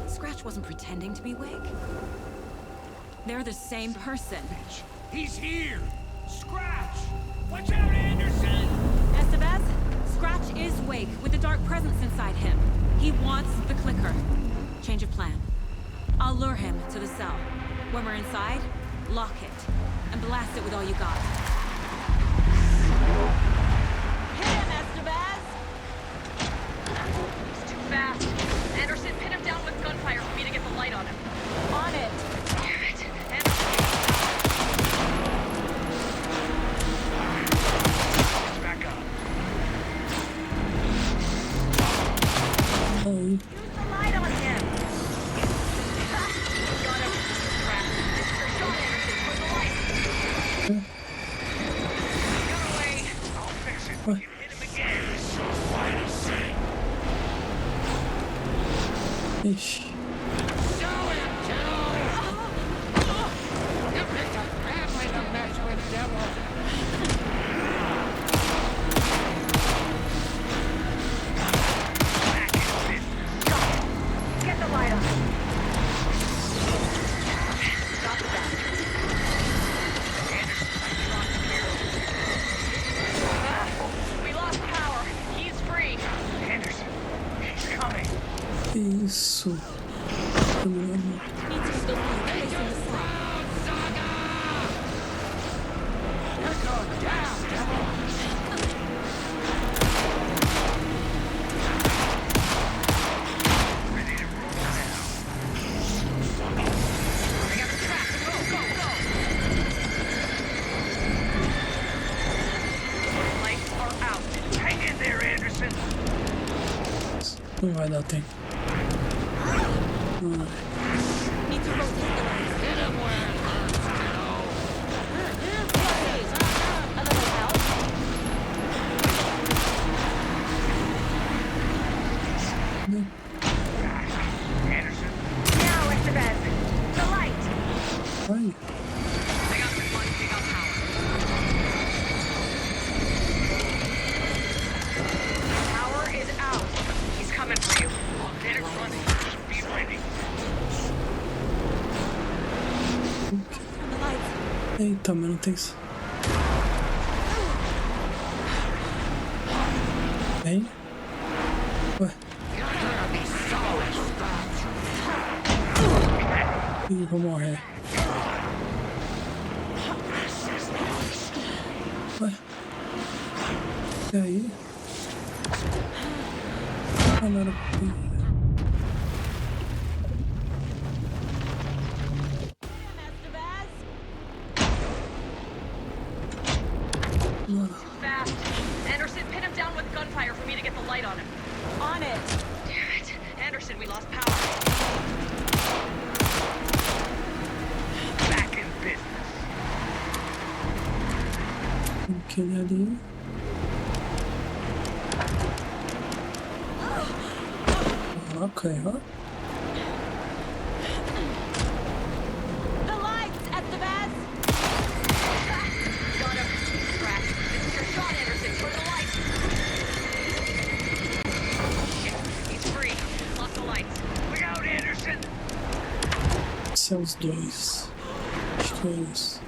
Scratch wasn't pretending to be Wake. They're the same person. He's here! Scratch! Watch out, Anderson! Estevez, Scratch is Wake with a dark presence inside him. He wants the clicker. Change of plan. I'll lure him to the cell. When we're inside, lock it and blast it with all you got. Hit him, Estevez! He's too fast. Anderson, pin him down with gunfire for me to get the light on him. On it! Damn it. Anderson. Back up. Oh, Use the light on him. Got him. Trapped. It's your shot, Anderson. Put the light. Get away. I'll fix it. What? You hit him again. So why to say? ish. Show him, kiddo! You picked a bad way to match with devil. Back in business. Get the light on him. Stop the bastard. We lost power. He's free. Anderson, he's coming. Isso. Need to still be facing the cell. You're going down, devil. Ready to roll now. I got the trap. Go, go, go. Lights are out. Hang in there, Anderson. Não vai dar tempo. Need to rotate the lights. Hit him where it hurts, kiddo. A little help? Anderson, Now, Estevez. The light. Vai. I got this one. Take out power. Power is out. He's coming for you. I'll get it running. Be ready. Turn the lights. Eita, mas não tem isso. Vem. Ué. You're gonna be solid, Scratch. Ih, vou morrer. Ué. E aí? Ah, não era pra ir. Fast. Anderson, pin him down with gunfire for me to get the light on him. On it! Damn it. Anderson, we lost power. Back in business. Aquele ali. Ok, ó. The lights, Estevez! Got him. Scratch. This is your shot, Anderson. Turn the lights. Shit. He's free. Lost the lights. Look out, Anderson. São os dois. Acho que é isso.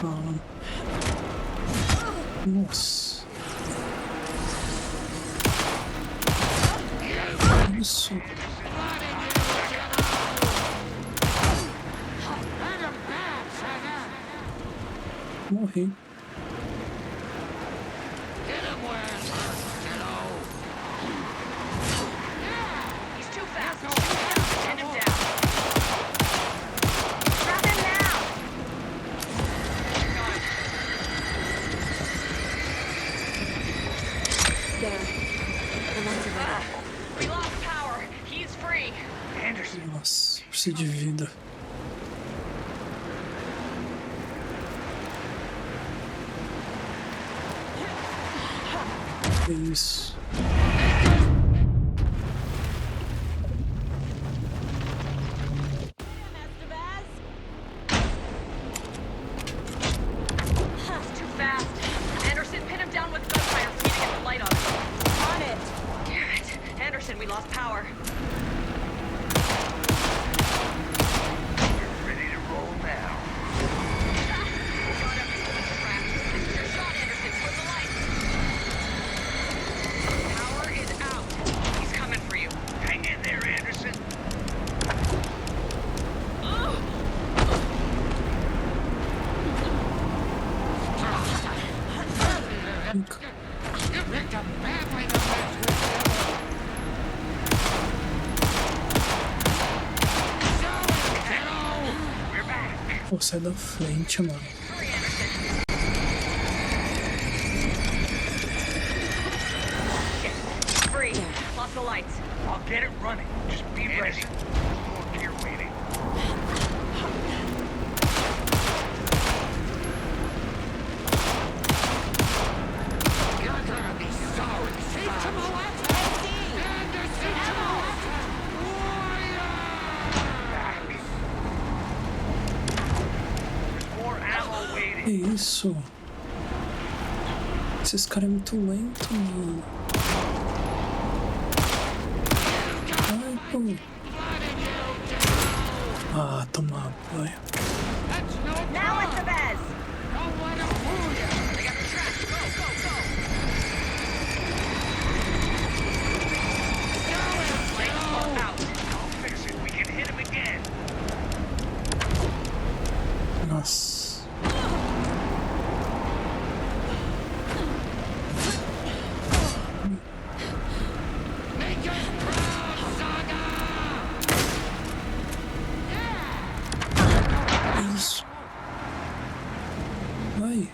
Ah. Nossa. Isso. Morri. He's too fast. Pin him down. Trap him now. força de vida. Que isso? We lost power. We're ready to roll now. Your shot, Anderson, toward the light. Power is out. He's coming for you. Hang in there, Anderson. You picked a bad way to mess with Pô, sai da frente, mano. Free. Lost the lights. I'll get it running. Just be ready. More gear waiting. You're gonna be sorry. See to my left. Anderson to my left. More ammo waiting. Que isso? Esses caras é muito lento, mano. Ai, pô. Ah, toma banho. Now it's the best. They got the track. Go, go, go. Out. I'll fix it. We can hit him again. Nossa. Isso. Vai.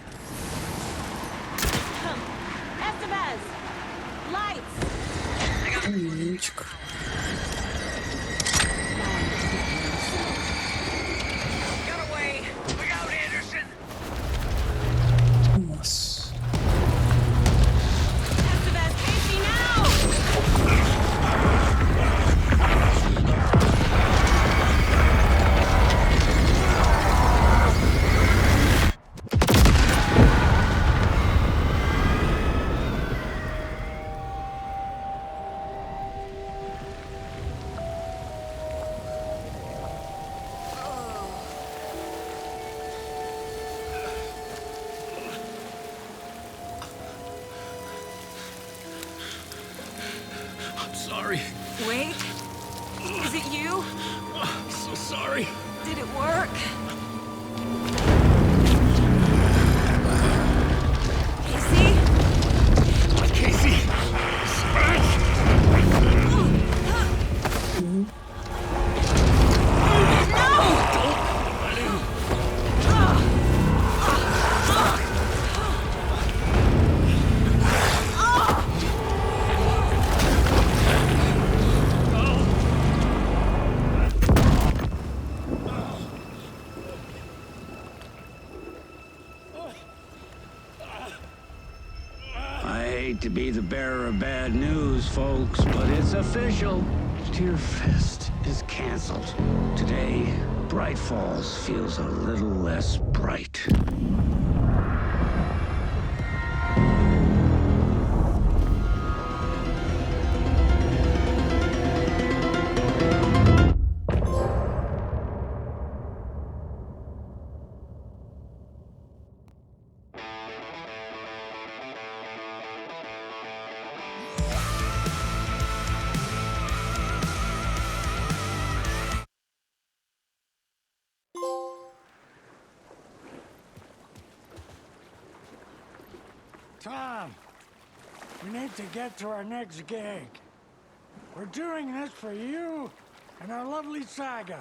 Estevez! Lights! Idêntico. Get away. Look out, Anderson. Nossa. Estevez, Casey, now! Sorry. Wait. Is it you? I'm so sorry. Did it work? Casey? Casey! Smash! I hate to be the bearer of bad news, folks, but it's official. Tearfest is canceled. Today, Bright Falls feels a little less bright. Tom, we need to get to our next gig. We're doing this for you and our lovely saga.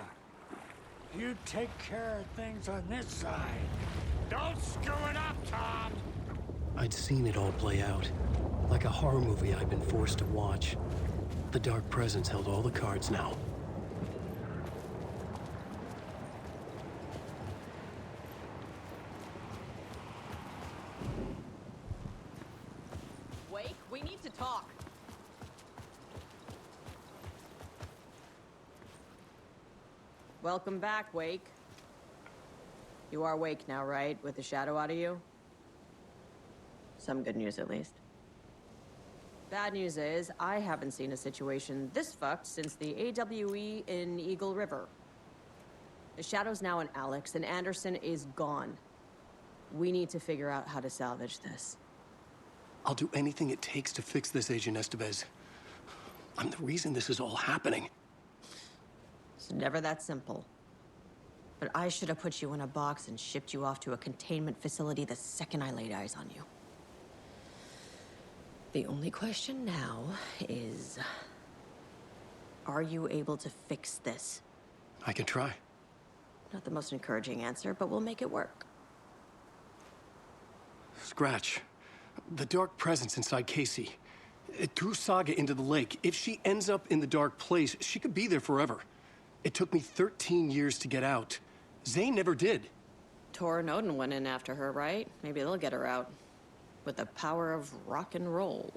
You take care of things on this side. Don't screw it up, Tom! I'd seen it all play out. Like a horror movie I'd been forced to watch. The Dark Presence held all the cards now. Wake? We need to talk. Welcome back, Wake. You are Wake now, right? With the shadow out of you? Some good news, at least. Bad news is, I haven't seen a situation this fucked since the AWE in Eagle River. The shadow's now in Alex, and Anderson is gone. We need to figure out how to salvage this. I'll do anything it takes to fix this, Agent Estevez. I'm the reason this is all happening. It's never that simple. But I should have put you in a box and shipped you off to a containment facility the second I laid eyes on you. The only question now is, are you able to fix this? I can try. Not the most encouraging answer, but we'll make it work. Scratch. The dark presence inside Casey. It threw Saga into the lake. If she ends up in the dark place, she could be there forever. It took me 13 years to get out. Zane never did. Tor and Odin went in after her, right? Maybe they'll get her out. With the power of rock and roll.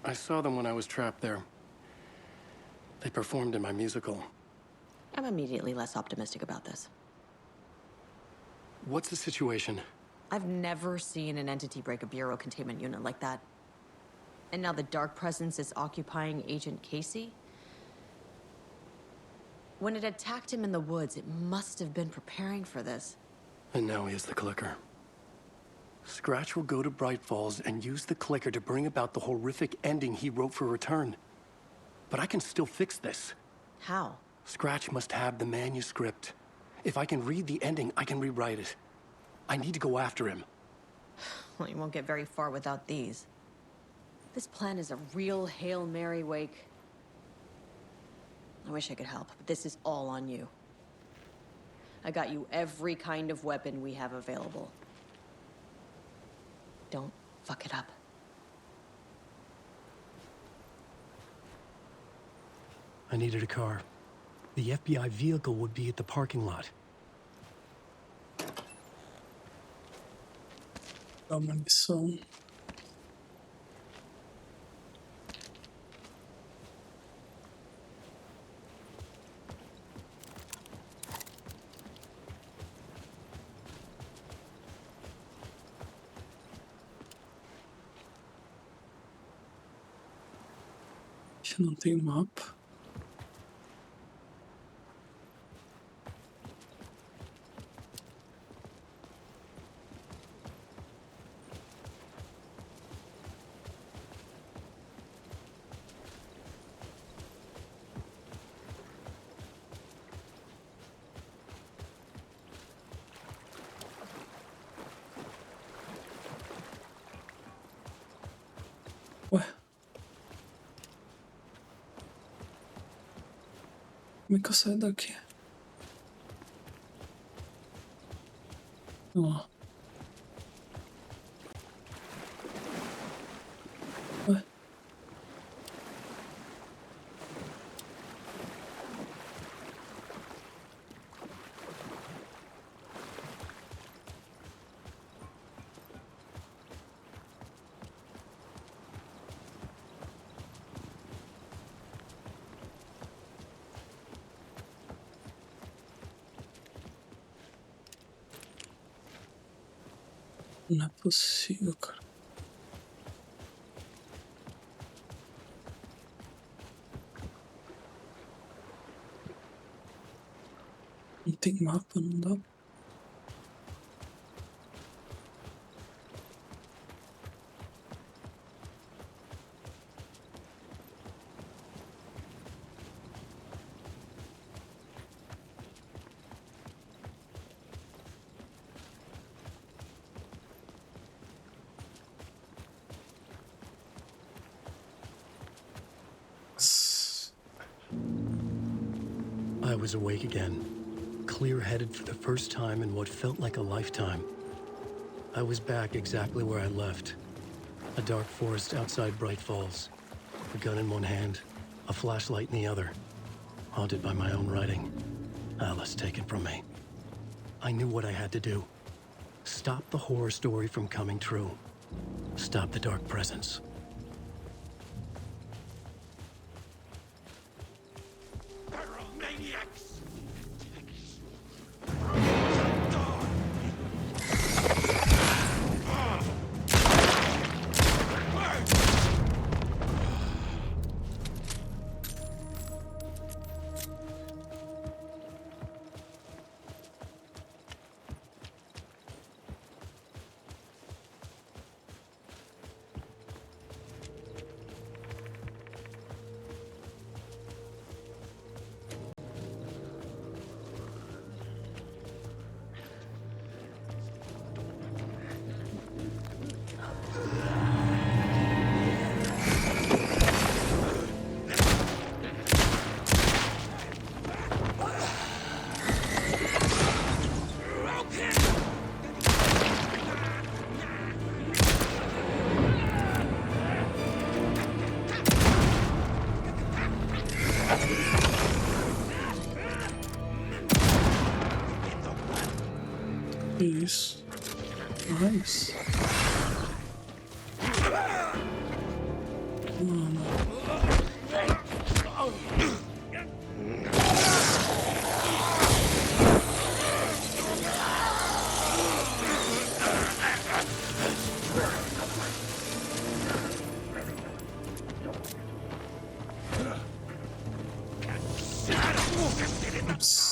I saw them when I was trapped there. They performed in my musical. I'm immediately less optimistic about this. What's the situation? I've never seen an entity break a bureau containment unit like that. And now the dark presence is occupying Agent Casey? When it attacked him in the woods, it must have been preparing for this. And now he has the clicker. Scratch will go to Bright Falls and use the clicker to bring about the horrific ending he wrote for Return. But I can still fix this. How? Scratch must have the manuscript. If I can read the ending, I can rewrite it. I need to go after him. Well, you won't get very far without these. This plan is a real Hail Mary, Wake. I wish I could help, but this is all on you. I got you every kind of weapon we have available. Don't fuck it up. I needed a car. The FBI vehicle would be at the parking lot. Dá uma missão. Que não tem mapa. Ué. Como é que eu saio daqui? Ó. Ué. Não é possível, cara. Não tem mapa, não dá. I was awake again, clear-headed for the first time in what felt like a lifetime. I was back exactly where I left. A dark forest outside Bright Falls. A gun in one hand, a flashlight in the other. Haunted by my own writing. Alice taken from me. I knew what I had to do. Stop the horror story from coming true. Stop the dark presence. isso? Nice. Mano. Ups.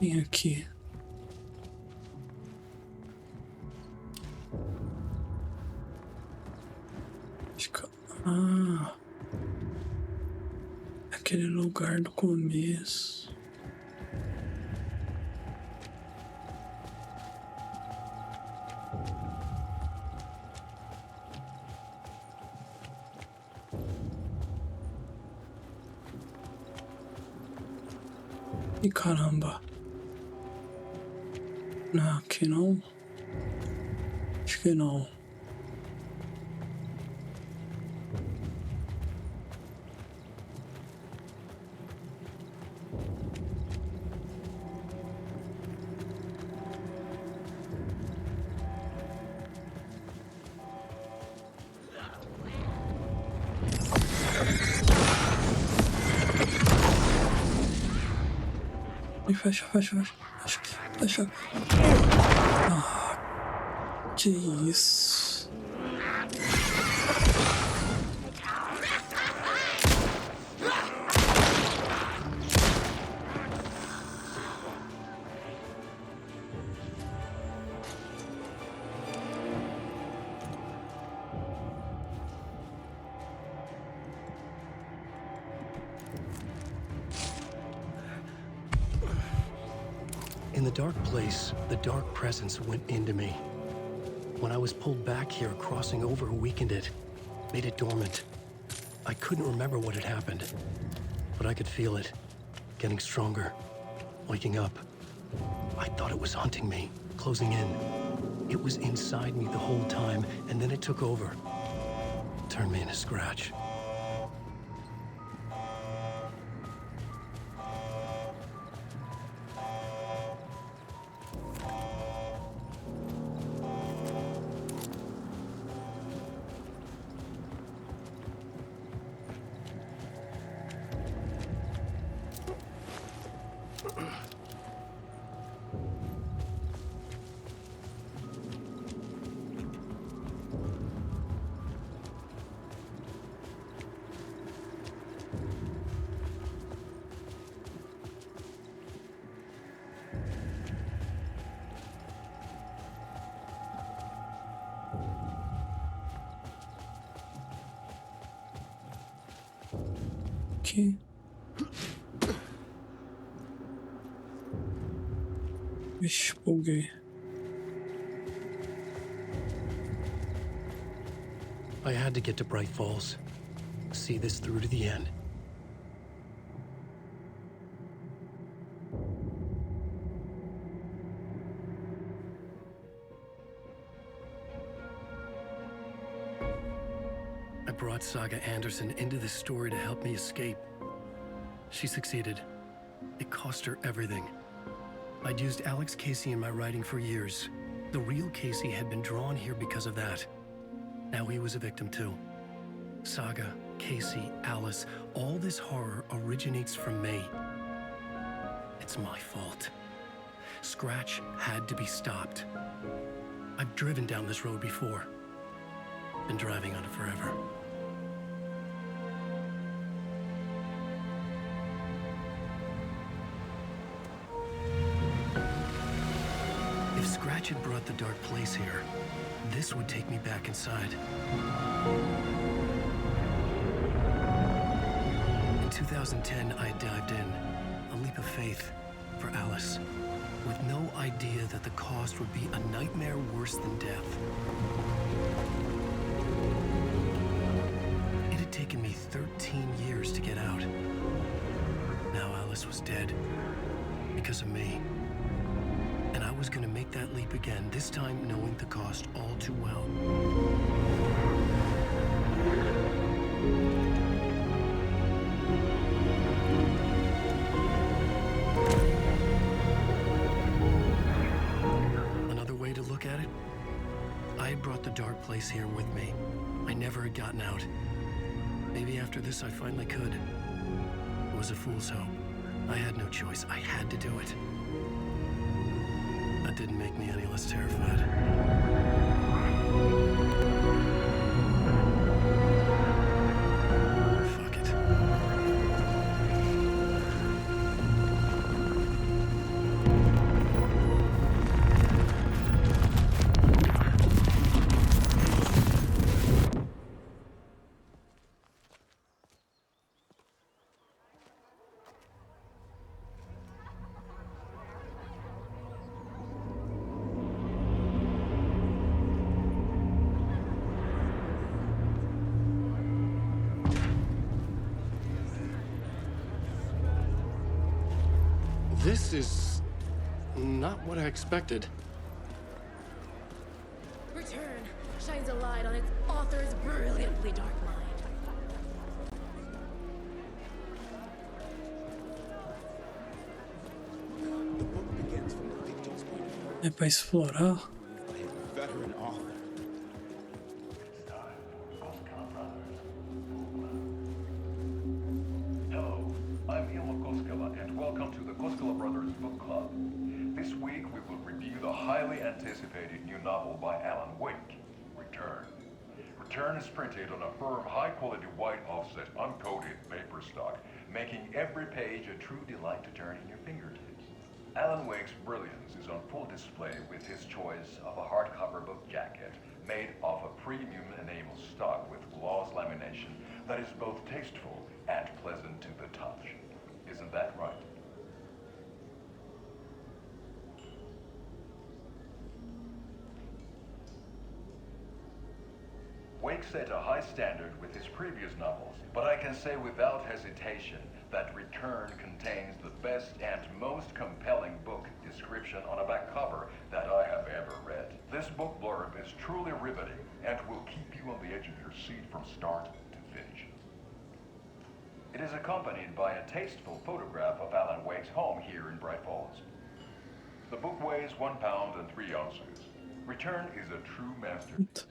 Vem aqui. Acho que... Ah, aquele lugar do começo. E caramba. Não, aqui não. Acho que não. E fecha. Ah, que isso? In the dark place, the dark presence went into me. When I was pulled back here, crossing over weakened it, made it dormant. I couldn't remember what had happened, but I could feel it, getting stronger, waking up. I thought it was hunting me, closing in. It was inside me the whole time, and then it took over. Turned me into Scratch. Aqui. Vixe, buguei. I had to get to Bright Falls. See this through to the end. I brought Saga Anderson into this story to help me escape. She succeeded. It cost her everything. I'd used Alex Casey in my writing for years. The real Casey had been drawn here because of that. Now he was a victim too. Saga, Casey, Alice, all this horror originates from me. It's my fault. Scratch had to be stopped. I've driven down this road before. been driving on it forever. If Scratch had brought the dark place here, this would take me back inside. In 2010, I dived in, a leap of faith for Alice, with no idea that the cost would be a nightmare worse than death. It had taken me 13 years to get out. Now Alice was dead, because of me. And I was gonna make that leap again, this time knowing the cost all too well. Another way to look at it, I had brought the dark place here with me. I never had gotten out. Maybe after this I finally could. It was a fool's hope. I had no choice. I had to do it. That didn't make me any less terrified. Fuck it. This is not what I expected. Return shines a light on its author's brilliantly dark mind. The book begins from the victim's point of view. É pra explorar. By a veteran author. Hello, I'm Ilmo Koskela, and welcome to the Koskela Brothers Book Club. This week we will review the highly anticipated new novel by Alan Wake, Return. Return is printed on a firm, high-quality white offset, uncoated paper stock, making every page a true delight to turn in your fingertips. Alan Wake's brilliance is on full display with his choice of a hardcover book jacket made of a premium enamel stock with gloss lamination that is both tasteful and pleasant to the touch. Isn't that right? Wake set a high standard with his previous novels, but I can say without hesitation that Return contains the best and most compelling book description on a back cover that I have ever read. This book blurb is truly riveting and will keep you on the edge of your seat from start to finish. It is accompanied by a tasteful photograph of Alan Wake's home here in Bright Falls. The book weighs 1 pound and 3 ounces. Return is a true masterpiece.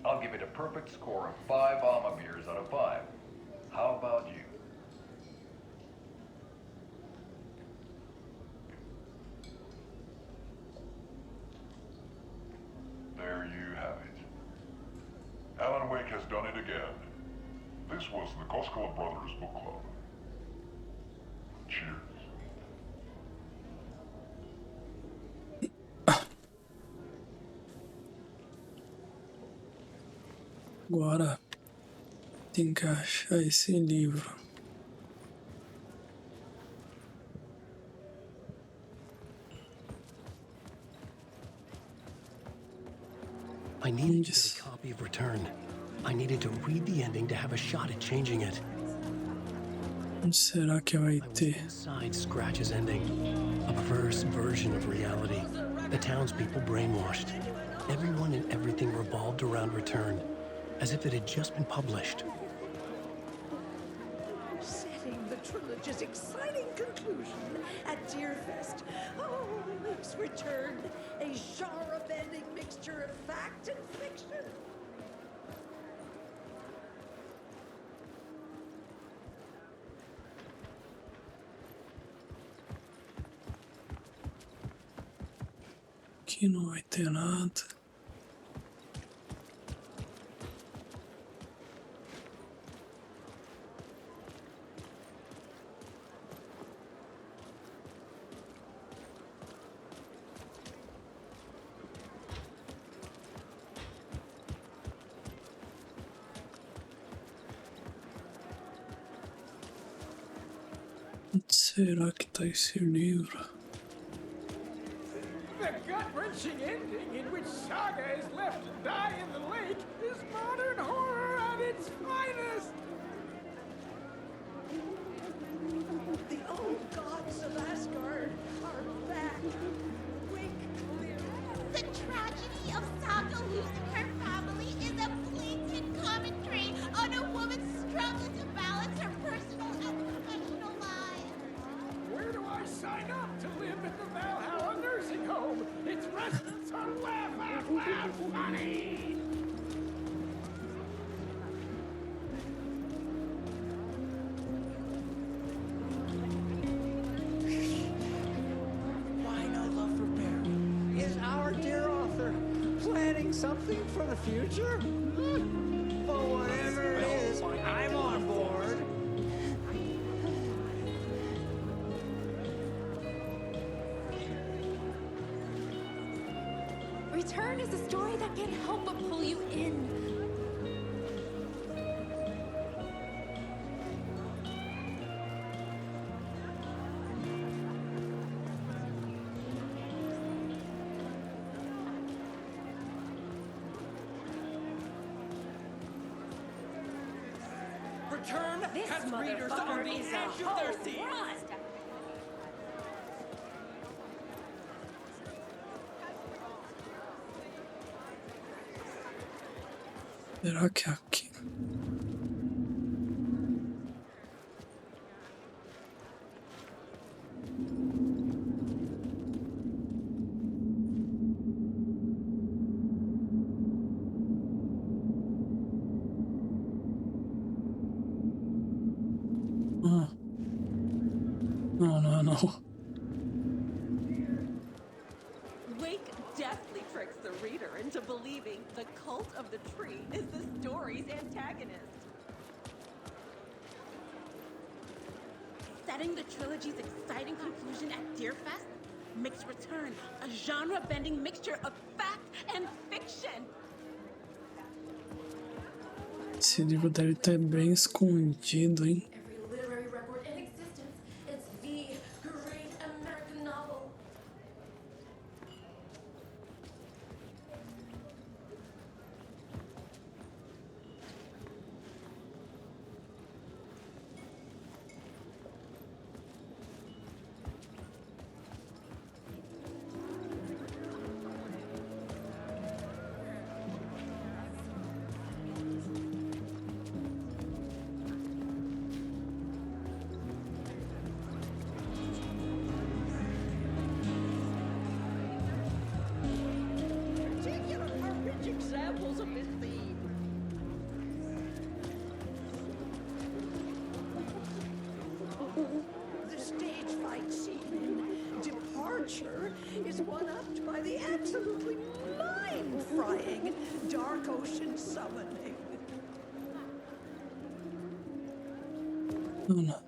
I'll give it a perfect score of 5 Alma beers out of 5. How about you? There you have it. Alan Wake has done it again. This was the Koskela Brothers Book Club. Cheers. Agora tem que achar esse livro. I needed to get a copy of Return. I needed to read the ending to have a shot at changing it. Onde será que vai ter? Inside Scratch's ending, a perverse version of reality. The townspeople brainwashed. Everyone and everything revolved around Return, as if it had just been published. Setting the trilogy's exciting conclusion at Deerfest. Oh, Wake's Return, a genre-bending mixture of fact and fiction. Aqui não vai ter nada. será que tá esse livro? The gut-wrenching ending in which Saga is left to die in the lake is modern horror at its finest! The old gods of Asgard are back. Wake lives. The tragedy of Saga losing her family is a blatant commentary on a woman's struggle to balance her personal and professional life. Where do I sign up to live at the Valhalla nursing home? It's restaurants on laugh funny! Why no love for Barry? Is our dear author planning something for the future? Well, whatever it is, I'm on board. Return is a story that can't help but pull you in. Return This has readers on motherfucker the is edge a of their whole seats. run. Será que é aqui? Ah. Não. Wake deftly tricks the reader into believing the cult of the tree is the story's antagonist. Setting the trilogy's exciting conclusion at Deerfest makes Return a genre-bending mixture of fact and fiction. Esse livro deve estar bem escondido, hein? Every literary record in existence, it's the great American novel. Particular are rich examples of this theme. The stage fight scene in Departure is one-upped by the absolutely mind-frying Dark Ocean summoning. Não.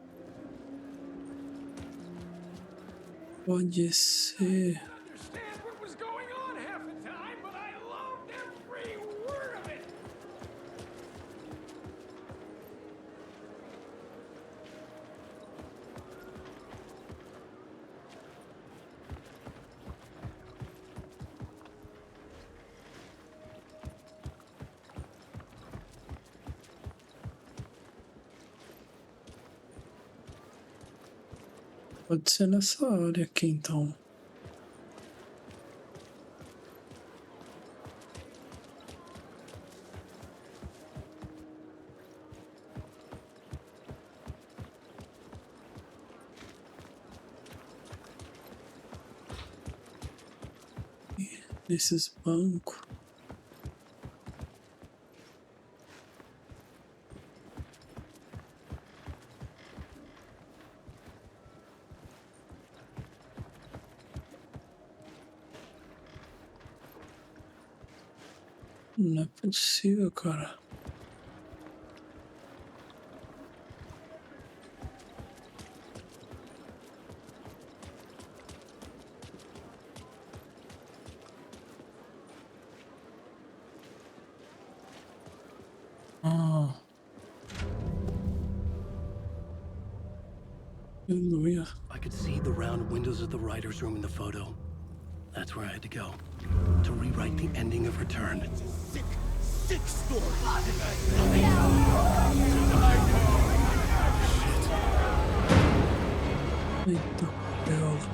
Pode ser. Understand what was going on half the time, but I loved every word of it! Pode ser nessa área aqui, então. Nesses bancos. Não é possível, cara. Ah. Aleluia. I could see the round windows of the writer's room in the photo. That's where I had to go. To rewrite the ending of Return. Sick story. Eita, Deus.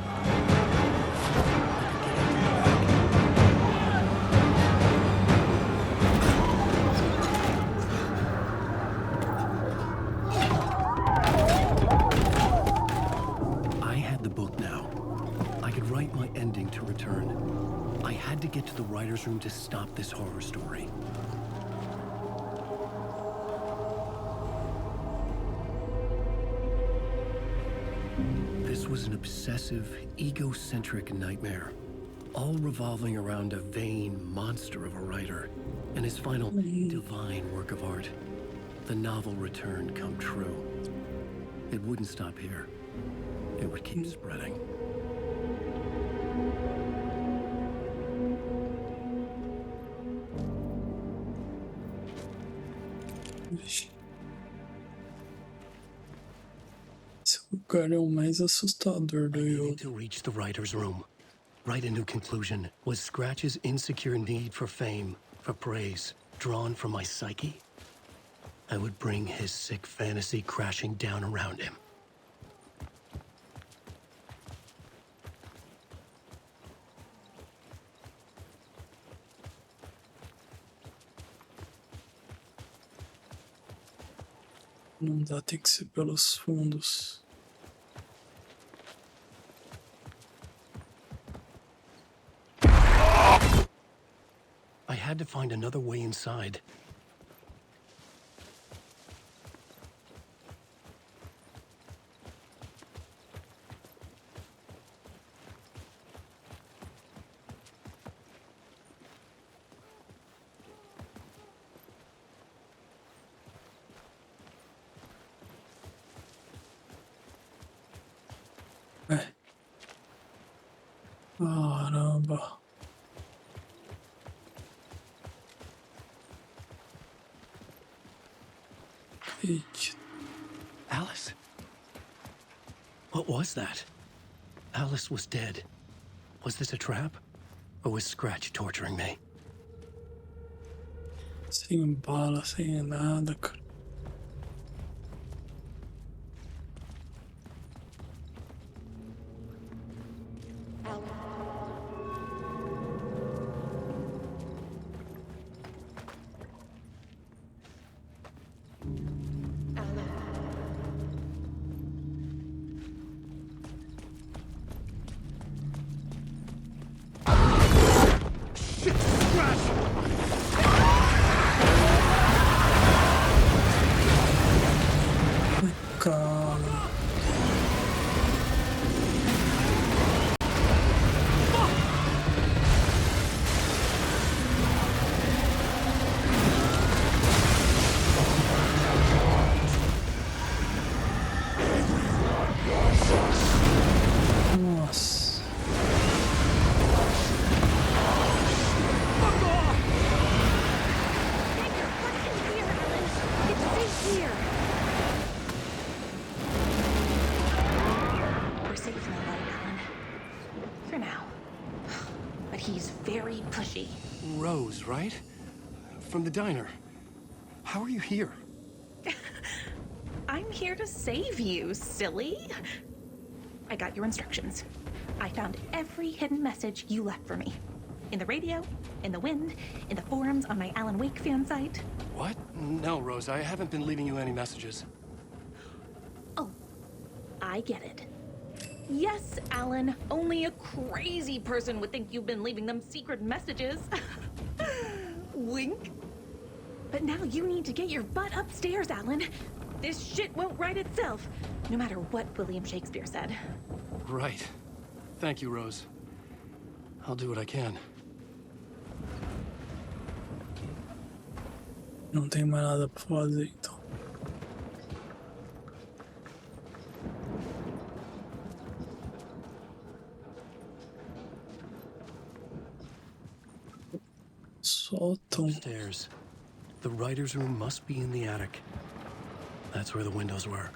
I had the book now. I could write my ending to Return. I had to get to the writer's room to stop this horror story. This was an obsessive, egocentric nightmare, all revolving around a vain monster of a writer and his final divine work of art, the novel Return come true. It wouldn't stop here. It would keep spreading. Esse lugar é o mais assustador do I jogo. needed to reach the writer's room. Write a new conclusion. Was Scratch's insecure need for fame, for praise, drawn from my psyche? I would bring his sick fantasy crashing down around him. Não dá, tem que ser pelos fundos. I had to find another way inside. Caramba. Eita. Alice? What was that? Alice was dead. Was this a trap? Or was Scratch torturing me? Sem bala, sem nada, cara. Cara. Nossa. We're safe in the light, Alan. For now. But he's very pushy. Rose, right? From the diner. How are you here? I'm here to save you, silly. I got your instructions. I found every hidden message you left for me. In the radio, in the wind, in the forums on my Alan Wake fan site. What? No, Rose, I haven't been leaving you any messages. Oh, I get it. Yes, Alan, only a crazy person would think you've been leaving them secret messages. Wink. But now you need to get your butt upstairs, Alan. This shit won't right itself, no matter what William Shakespeare said. Right. Thank you, Rose. I'll do what I can. Não tem mais nada pra fazer, então. Soltam. Upstairs. The writer's room must be in the attic. That's where the windows were.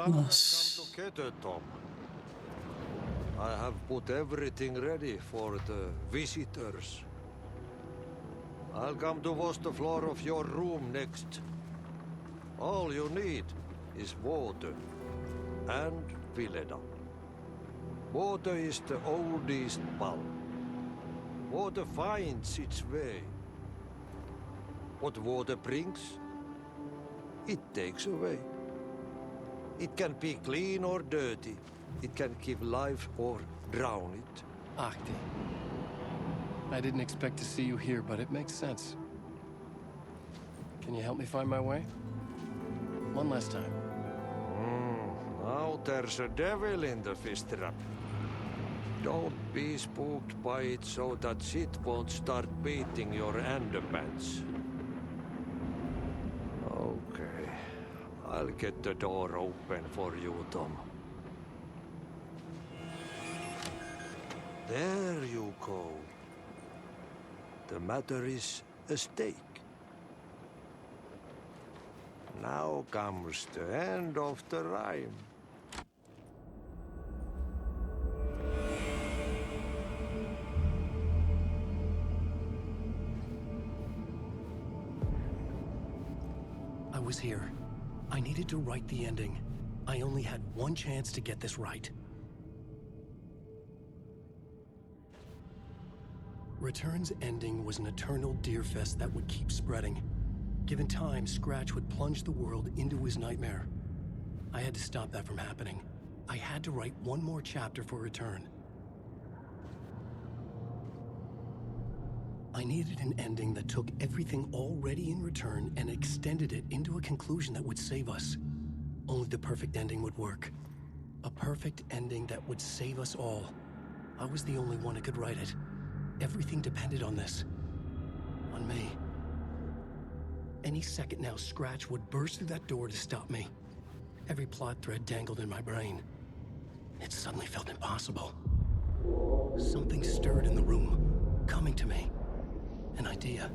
Nossa. I have put everything ready for the visitors. I'll come to wash the floor of your room next. All you need is water and Vileda. Water is the oldest bulb. Water finds its way. What water brings, it takes away. It can be clean or dirty. It can give life or drown it. Ahti. I didn't expect to see you here, but it makes sense. Can you help me find my way? One last time. Now there's a devil in the fish trap. Don't be spooked by it so that shit won't start beating your underpants. Okay. I'll get the door open for you, Tom. There you go. The matter is a stake. Now comes the end of the rhyme. I was here. I needed to write the ending. I only had one chance to get this right. Return's ending was an eternal deerfest that would keep spreading. Given time, Scratch would plunge the world into his nightmare. I had to stop that from happening. I had to write one more chapter for Return. I needed an ending that took everything already in Return and extended it into a conclusion that would save us. Only the perfect ending would work. A perfect ending that would save us all. I was the only one who could write it. Everything depended on this. On me. Any second now, Scratch would burst through that door to stop me. Every plot thread dangled in my brain. It suddenly felt impossible. Something stirred in the room, coming to me. An idea.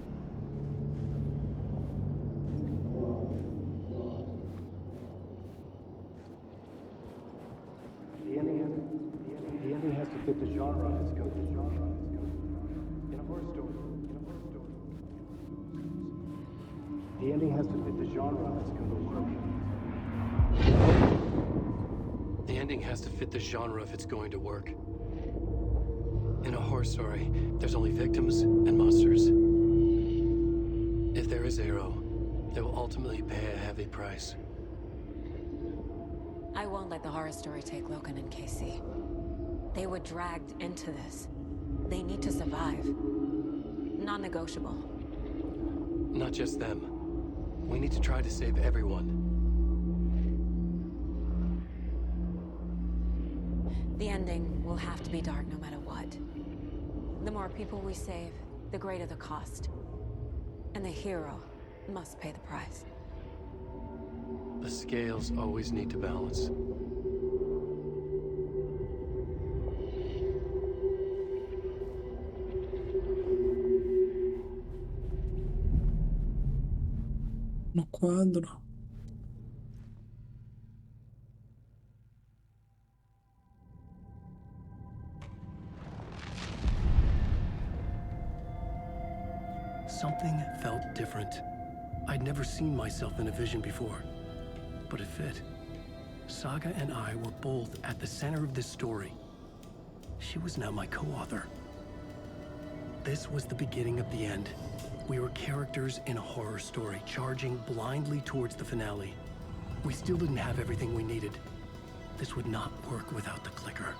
The ending has to fit the genre. It's got the genre. In a horror story. The ending has to fit the genre. It's going to work. The ending has to fit the genre if it's going to work. In a horror story, there's only victims and monsters. If there is Arrow, they will ultimately pay a heavy price. I won't let the horror story take Logan and Casey. They were dragged into this. They need to survive. Non-negotiable. Not just them. We need to try to save everyone. The ending will have to be dark no matter what. The more people we save, the greater the cost. And the hero must pay the price. The scales always need to balance. No quadro. Something felt different. I'd never seen myself in a vision before, but it fit. Saga and I were both at the center of this story. She was now my co-author. This was the beginning of the end. We were characters in a horror story, charging blindly towards the finale. We still didn't have everything we needed. This would not work without the clicker.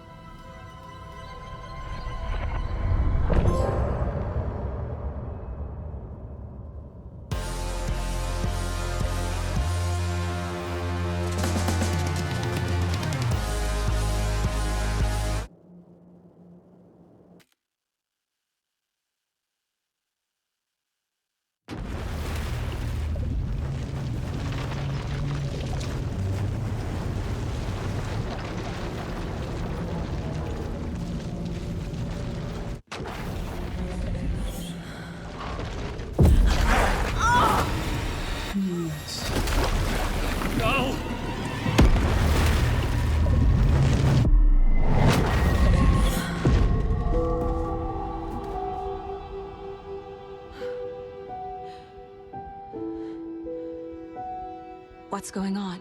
What's going on?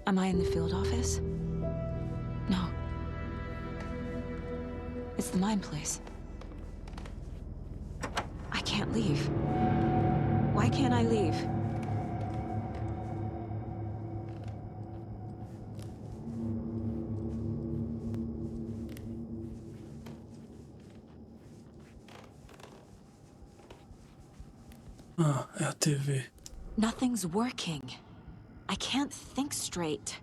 Am I in the field office? No. It's the mine place. I can't leave. Why can't I leave? Ah, é a TV. Nothing's working. I can't think straight.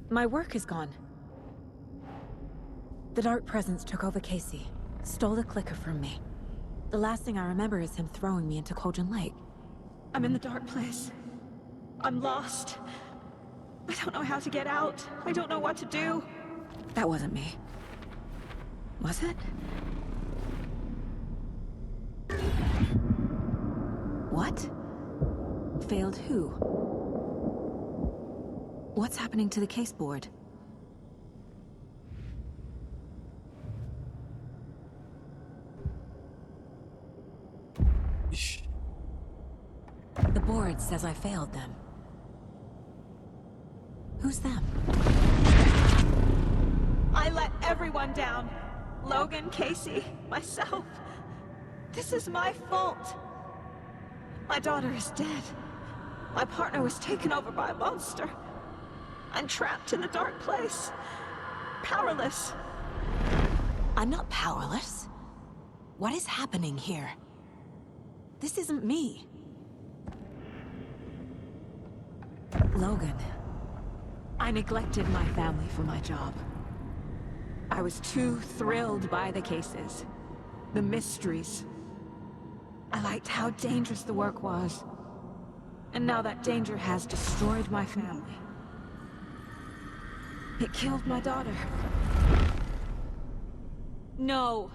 My work is gone. The dark presence took over Casey, stole the clicker from me. The last thing I remember is him throwing me into Cauldron Lake. I'm in the dark place. I'm lost. I don't know how to get out. I don't know what to do. That wasn't me. Was it? What? Failed who? What's happening to the case board? The board says I failed them. Who's them? I let everyone down. Logan, Casey, myself. This is my fault. My daughter is dead. My partner was taken over by a monster. I'm trapped in the dark place. Powerless. I'm not powerless. What is happening here? This isn't me. Logan. I neglected my family for my job. I was too thrilled by the cases, the mysteries. I liked how dangerous the work was. And now that danger has destroyed my family. It killed my daughter. No.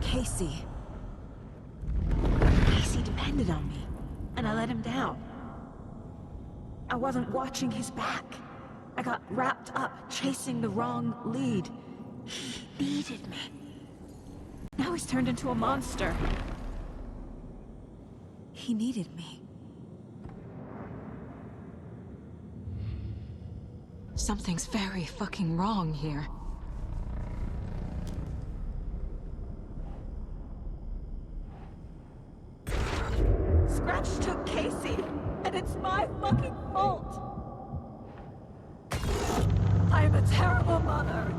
Casey. Casey depended on me, and I let him down. I wasn't watching his back. I got wrapped up chasing the wrong lead. He needed me. Now he's turned into a monster. He needed me. Something's very fucking wrong here. Scratch took Casey, and it's my fucking fault. I'm a terrible mother.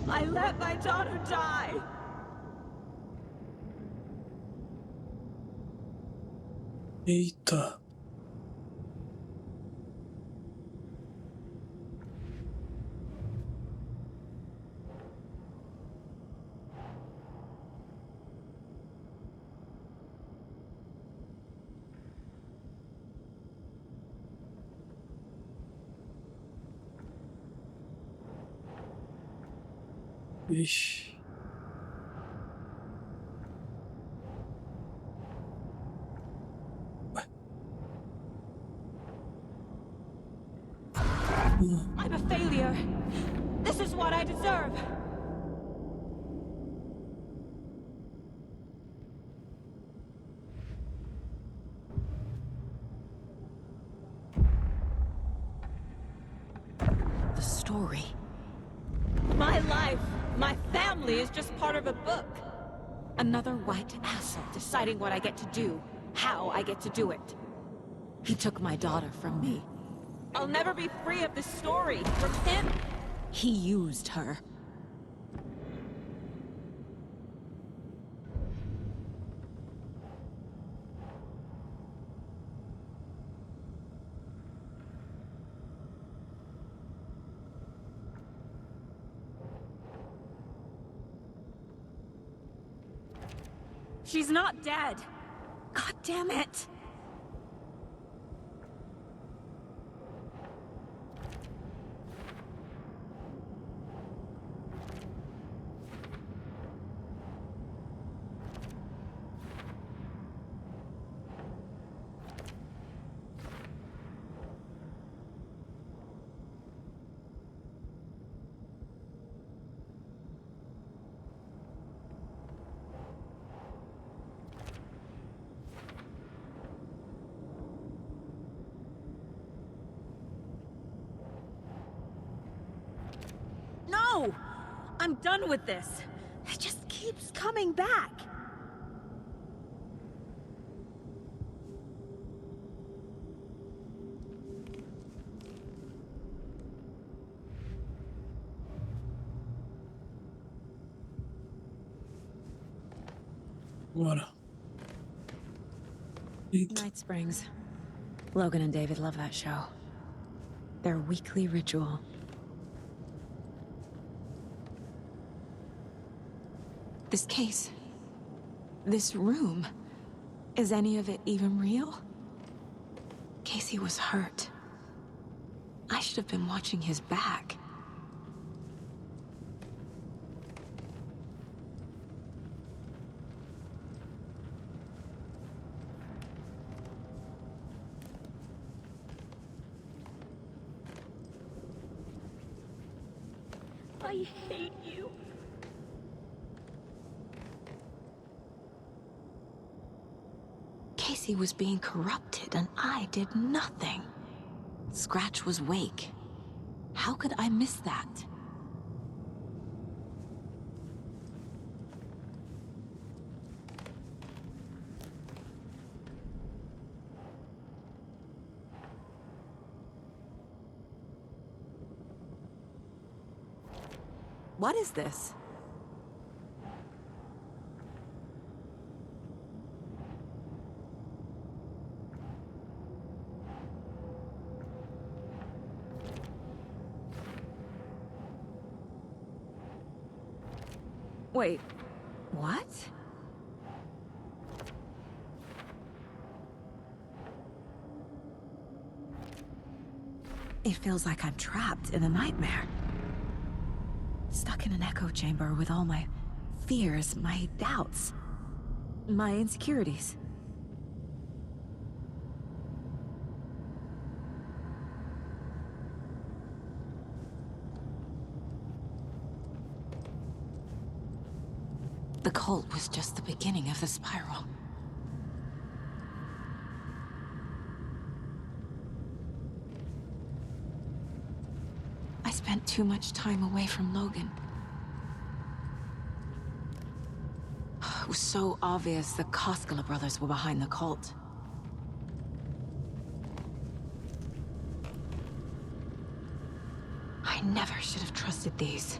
I let my daughter die. Eita. Vixe. I'm a failure. This is what I deserve. The story. My life, my family is just part of a book. Another white asshole deciding what I get to do, how I get to do it. He took my daughter from me. I'll never be free of this story from him. He used her. She's not dead. God damn it. I'm done with this. It just keeps coming back. Bora. Eita. Night Springs. Logan and David love that show. Their weekly ritual. This case. This room. Is any of it even real? Casey was hurt. I should have been watching his back. I hate you. Casey was being corrupted, and I did nothing. Scratch was Wake. How could I miss that? What is this? Wait, what? It feels like I'm trapped in a nightmare. Stuck in an echo chamber with all my fears, my doubts, my insecurities. The cult was just the beginning of the spiral. I spent too much time away from Logan. It was so obvious the Koskela brothers were behind the cult. I never should have trusted these.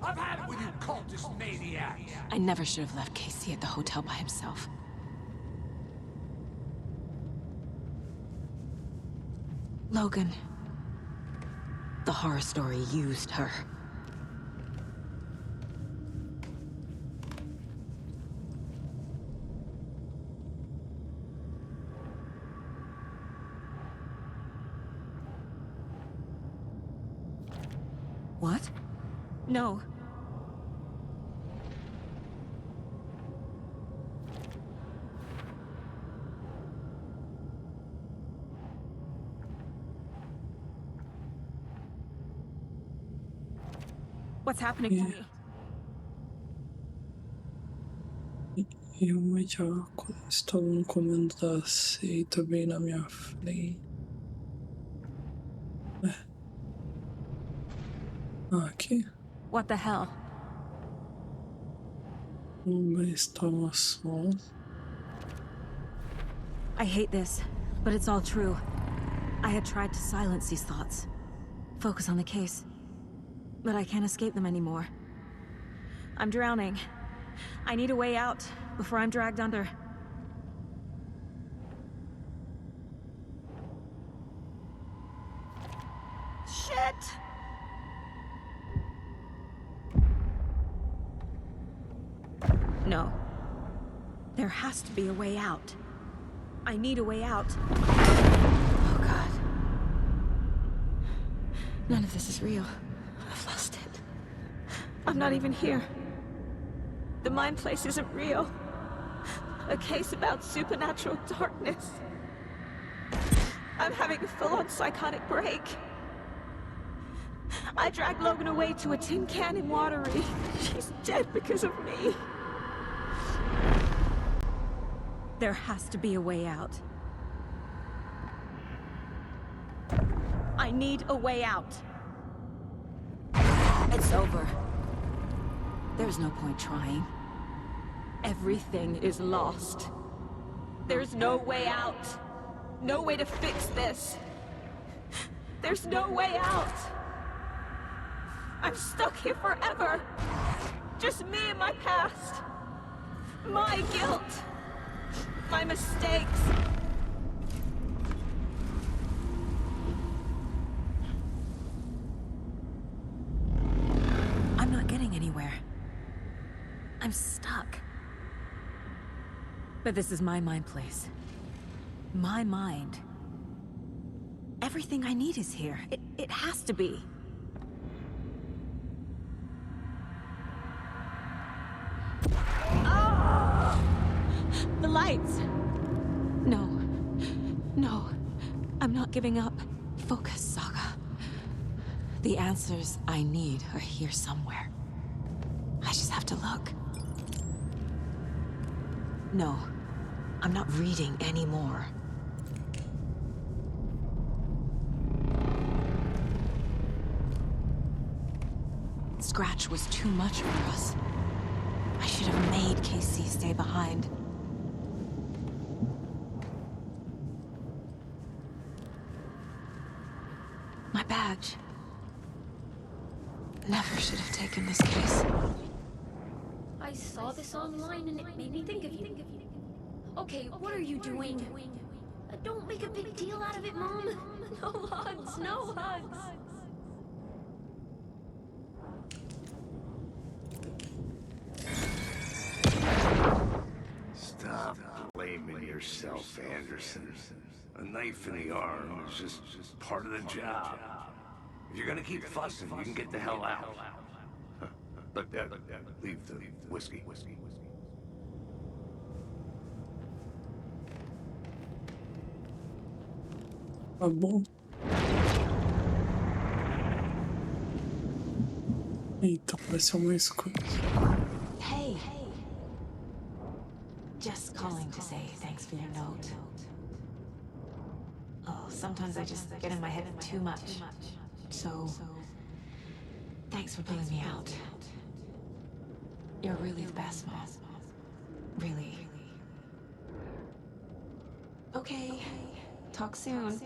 I've had it with you cultist maniacs! I never should have left Casey at the hotel by himself. Logan. The horror story used her. What? No. What's happening to me? Eu já estou no comando da seita bem na minha frente. Aqui. What the hell? Uma instalação. I hate this, but it's all true. I had tried to silence these thoughts. Focus on the case. But I can't escape them anymore. I'm drowning. I need a way out before I'm dragged under. Shit! No. There has to be a way out. I need a way out. Oh, God. None of this is real. I've lost it. I'm not even here. The mind place isn't real. A case about supernatural darkness. I'm having a full-on psychotic break. I dragged Logan away to a tin can in Watery. She's dead because of me. There has to be a way out. I I need a way out. It's over. There's no point trying. Everything is lost. There's no way out. No way to fix this. There's no way out. I'm stuck here forever. Just me and my past. My guilt. My mistakes. I'm not getting anywhere. I'm stuck. But this is my mind place. My mind. Everything I need is here. It has to be. Oh! The lights! No. No. I'm not giving up. Focus, Saga. The answers I need are here somewhere. I just have to look. No. I'm not reading anymore. Scratch was too much for us. I should have made Casey stay behind. My badge. Never should have taken this case. I saw this online and it made me think of you. Okay, what are you doing? Don't make a big deal out of it, Mom. No hugs, no hugs. Stop blaming yourself, Anderson. A knife in the arm is just part of the job. If you're gonna keep fussing, you can get the hell out. Look, leave the whiskey. Tá bom. Eita, apareceu mais coisa. Hey. Just calling to say thanks for your note. Oh, sometimes I just get in my head too much. So, thanks for pulling me out. You're really the best, Mom. Really. Okay. Talk soon.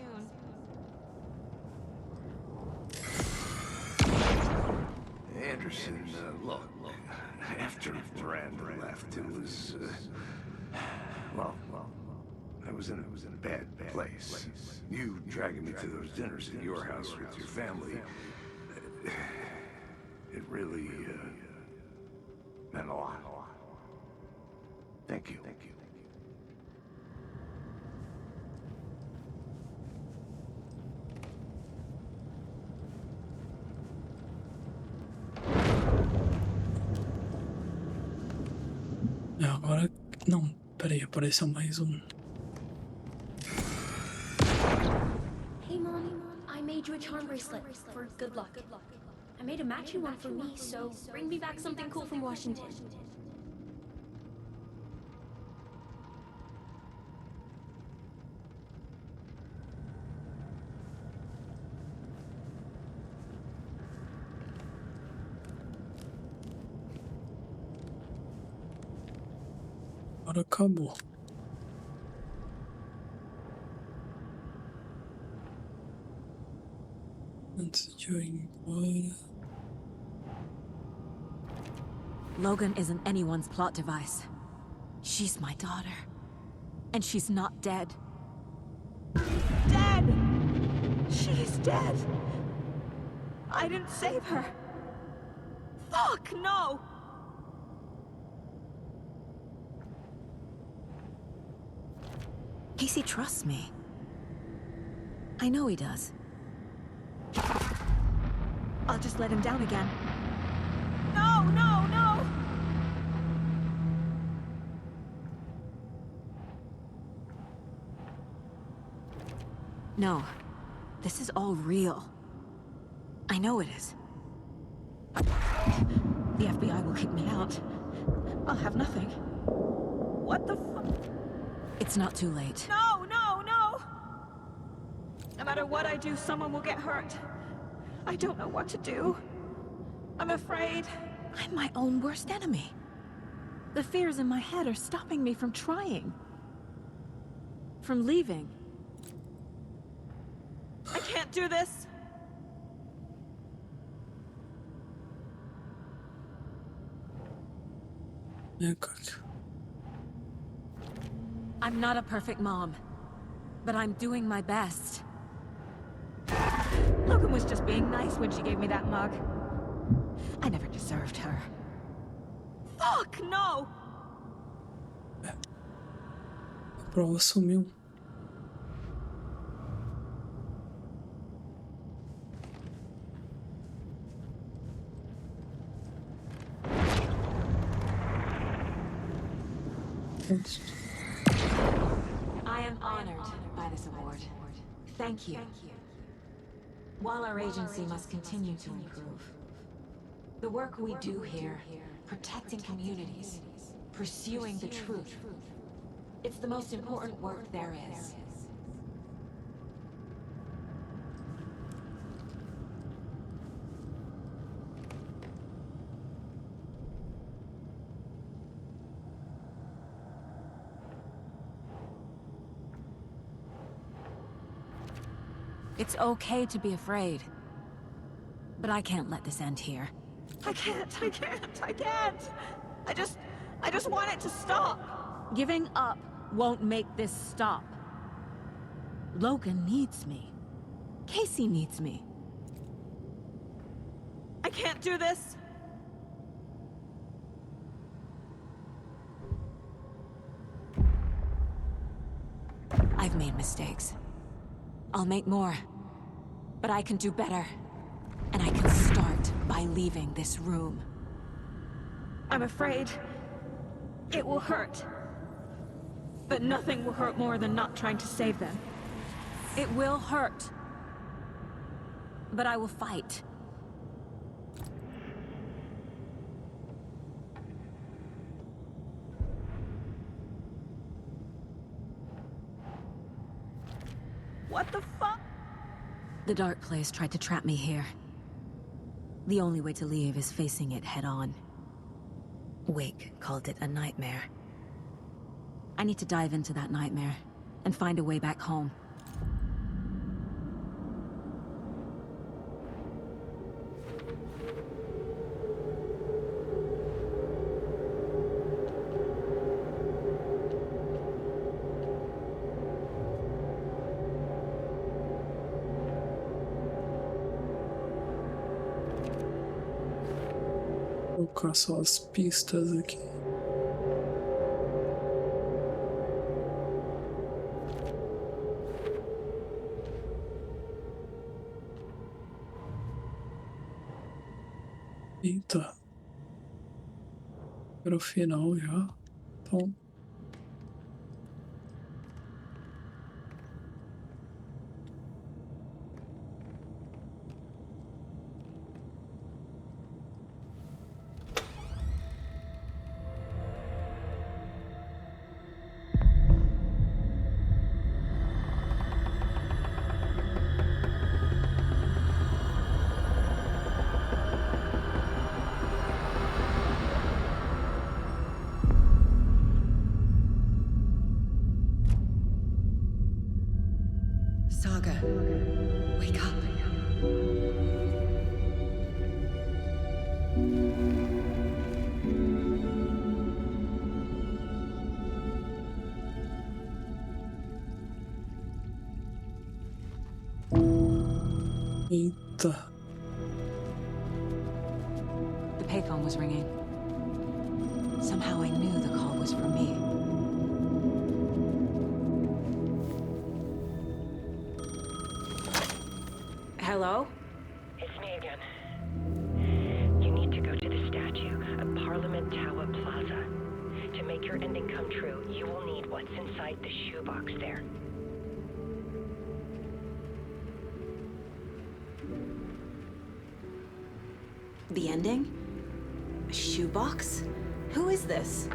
Anderson, look, after Miranda left, it was, well, I was in a bad place. You dragging me to those dinners at your house with your family, it really, meant a lot. Thank you. Agora... Não, peraí, apareceu mais um. Hey, Mom, I made you a charm bracelet for good luck. I made a matching one for me, so bring me back something cool from Washington. Agora acabou. Antes de eu ir embora... Logan isn't anyone's plot device. She's my daughter. And she's not dead. Dead! She's dead! I didn't save her. Fuck, no! Casey trusts me. I know he does. I'll just let him down again. No, no, no! No. This is all real. I know it is. The FBI will kick me out. I'll have nothing. What the fuck? It's not too late. No, no, no! No matter what I do, someone will get hurt. I don't know what to do. I'm afraid. I'm my own worst enemy. The fears in my head are stopping me from trying. From leaving. I can't do this. I'm not a perfect mom, but I'm doing my best. Logan was just being nice when she gave me that mug. I never deserved her. Fuck, no! A prova sumiu. I am honored by this award. Thank you. While our agency must continue to improve, the work we do here, protecting communities, pursuing the truth, it's the most important work there is. It's okay to be afraid, but I can't let this end here. I can't. I just want it to stop. Giving up won't make this stop. Logan needs me. Casey needs me. I can't do this. I've made mistakes. I'll make more. But I can do better. And I can start by leaving this room. I'm afraid it will hurt. But nothing will hurt more than not trying to save them. It will hurt. But I will fight. What the fuck? The Dark Place tried to trap me here. The only way to leave is facing it head-on. Wake called it a nightmare. I need to dive into that nightmare and find a way back home. Vou colocar só as pistas aqui. Eita. Para o final já. Então. Saga, wake up. Eita. The payphone was ringing. Somehow I knew the call was for me. Hello? It's me again. You need to go to the statue at Parliament Tower Plaza. To make your ending come true, you will need what's inside the shoebox there. The ending? A shoebox? Who is this?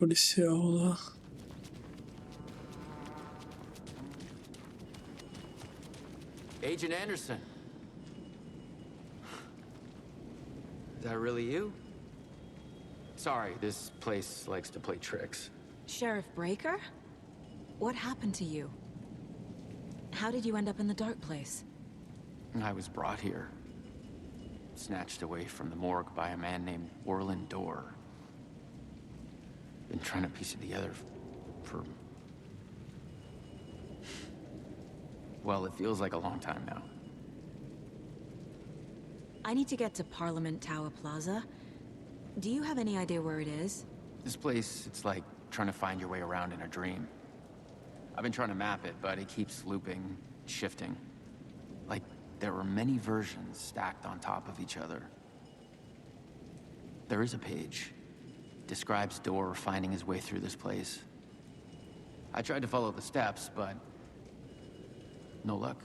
policial lá. Agent Anderson. Is that really you? Sorry, this place likes to play tricks. Sheriff Breaker? What happened to you? How did you end up in the dark place? I was brought here. Snatched away from the morgue by a man named Orland Dorr. Been trying to piece it together for... well, it feels like a long time now. I need to get to Parliament Tower Plaza. Do you have any idea where it is? This place, it's like trying to find your way around in a dream. I've been trying to map it, but it keeps looping, shifting. Like there were many versions stacked on top of each other. There is a page. Describes Dorr finding his way through this place. I tried to follow the steps, but no luck.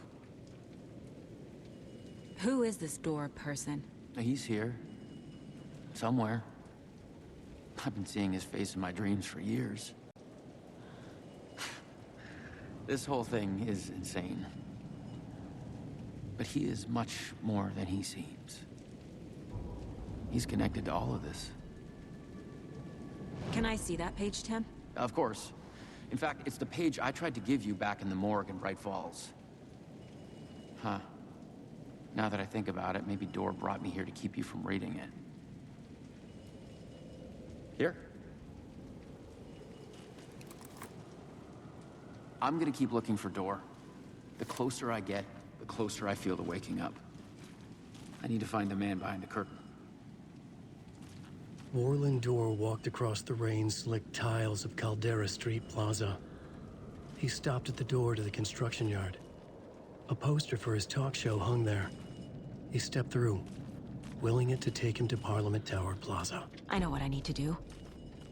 Who is this Dorr person? He's here. Somewhere. I've been seeing his face in my dreams for years. This whole thing is insane. But he is much more than he seems. He's connected to all of this. Can I see that page, Tim? Of course. In fact, it's the page I tried to give you back in the morgue in Bright Falls. Huh. Now that I think about it, maybe Dorr brought me here to keep you from reading it. Here. I'm gonna keep looking for Dorr. The closer I get, the closer I feel to waking up. I need to find the man behind the curtain. Orland Dorr walked across the rain-slicked tiles of Caldera Street Plaza. He stopped at the door to the construction yard. A poster for his talk show hung there. He stepped through, willing it to take him to Parliament Tower Plaza. I know what I need to do.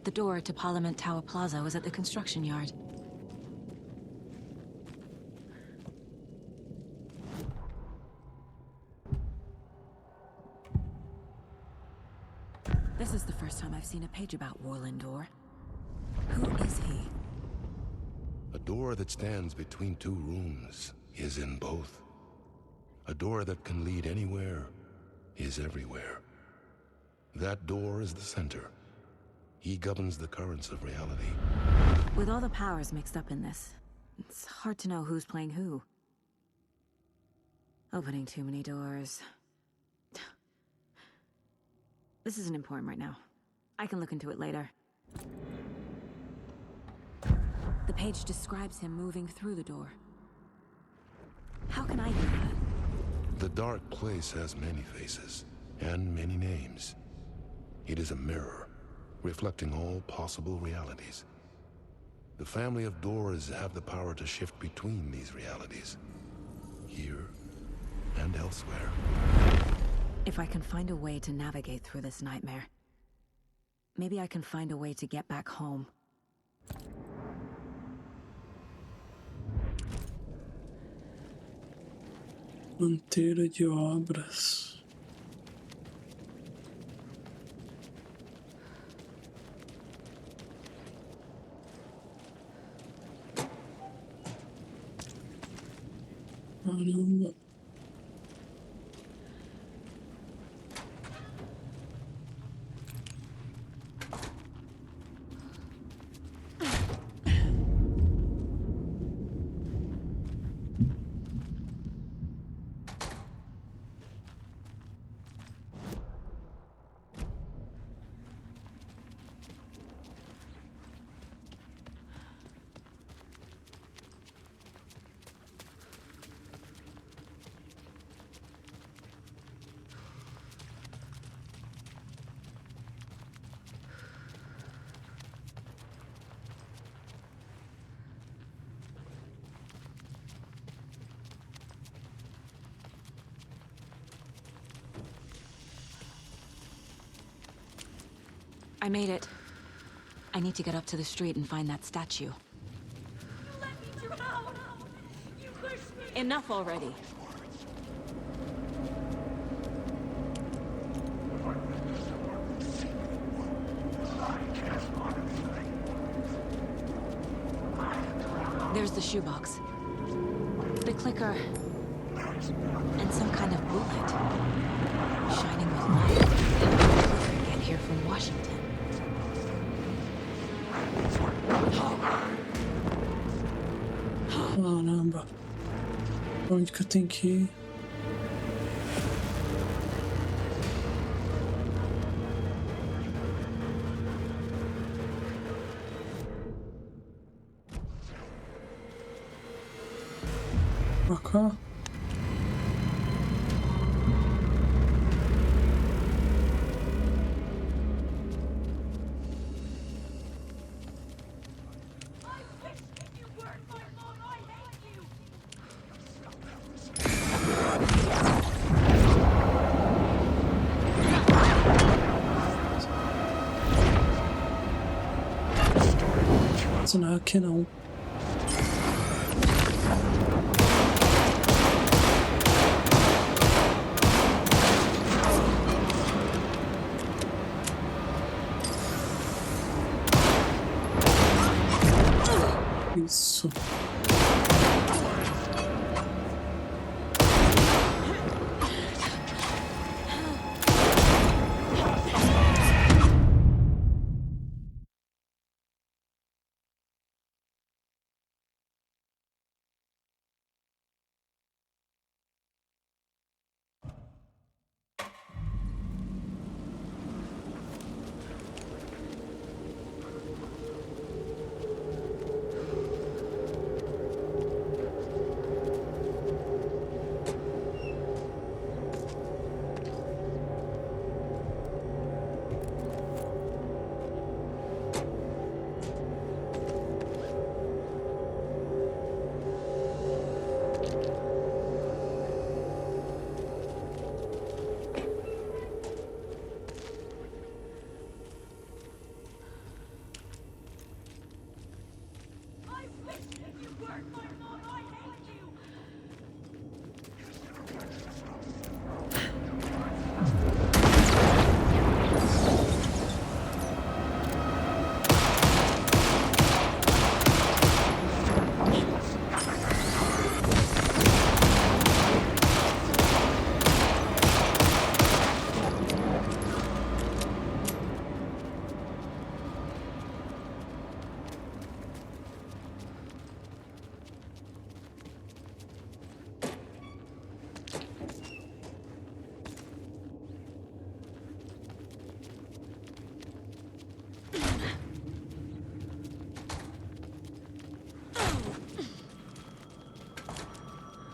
The door to Parliament Tower Plaza was at the construction yard. This is the first time I've seen a page about Orland Dorr. Who is he? A door that stands between two rooms is in both. A door that can lead anywhere is everywhere. That door is the center. He governs the currents of reality. With all the powers mixed up in this, it's hard to know who's playing who. Opening too many doors. This isn't important right now. I can look into it later. The page describes him moving through the door. How can I do that? The dark place has many faces and many names. It is a mirror, reflecting all possible realities. The family of Dorrs have the power to shift between these realities, here and elsewhere. If I can find a way to navigate through this nightmare, maybe I can find a way to get back home. Canteiro de obras. Caramba. I made it. I need to get up to the street and find that statue. Let me drown! You pushed me! Enough already. shoebox. The clicker. And some kind of bullet. Shining with light. How did the clicker get here from Washington? Caramba. Onde que eu tenho que ir? Pra cá? Isso não é aqui não. Isso.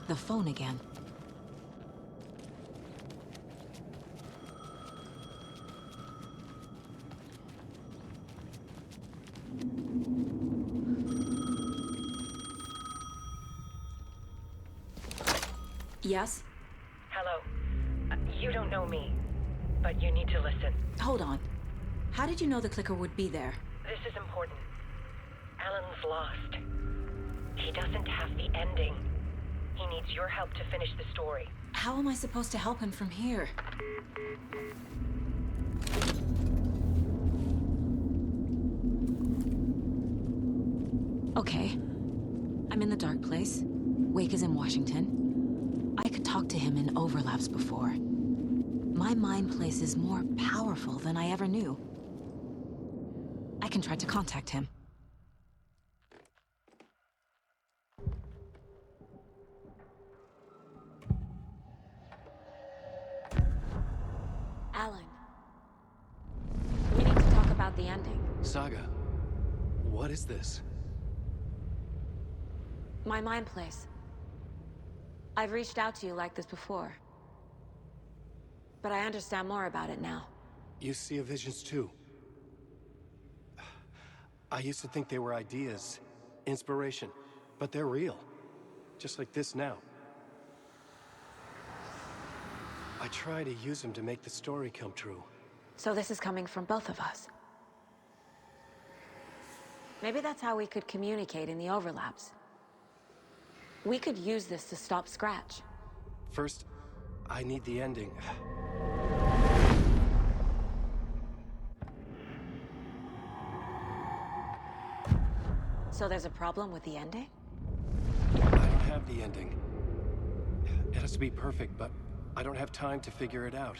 The phone again. Yes? Hello. You don't know me, but you need to listen. Hold on. How did you know the clicker would be there? This is important. Alan's lost. He doesn't have the ending. He needs your help to finish the story. How am I supposed to help him from here? Okay. I'm in the dark place. Wake is in Washington. I could talk to him in overlaps before. My mind place is more powerful than I ever knew. I can try to contact him. Alan. We need to talk about the ending. Saga, what is this? My mind place. I've reached out to you like this before. But I understand more about it now. You see visions too. I used to think they were ideas, inspiration, but they're real. Just like this now. I try to use them to make the story come true. So this is coming from both of us. Maybe that's how we could communicate in the overlaps. We could use this to stop Scratch. First, I need the ending. So there's a problem with the ending? the ending. It has to be perfect, but I don't have time to figure it out.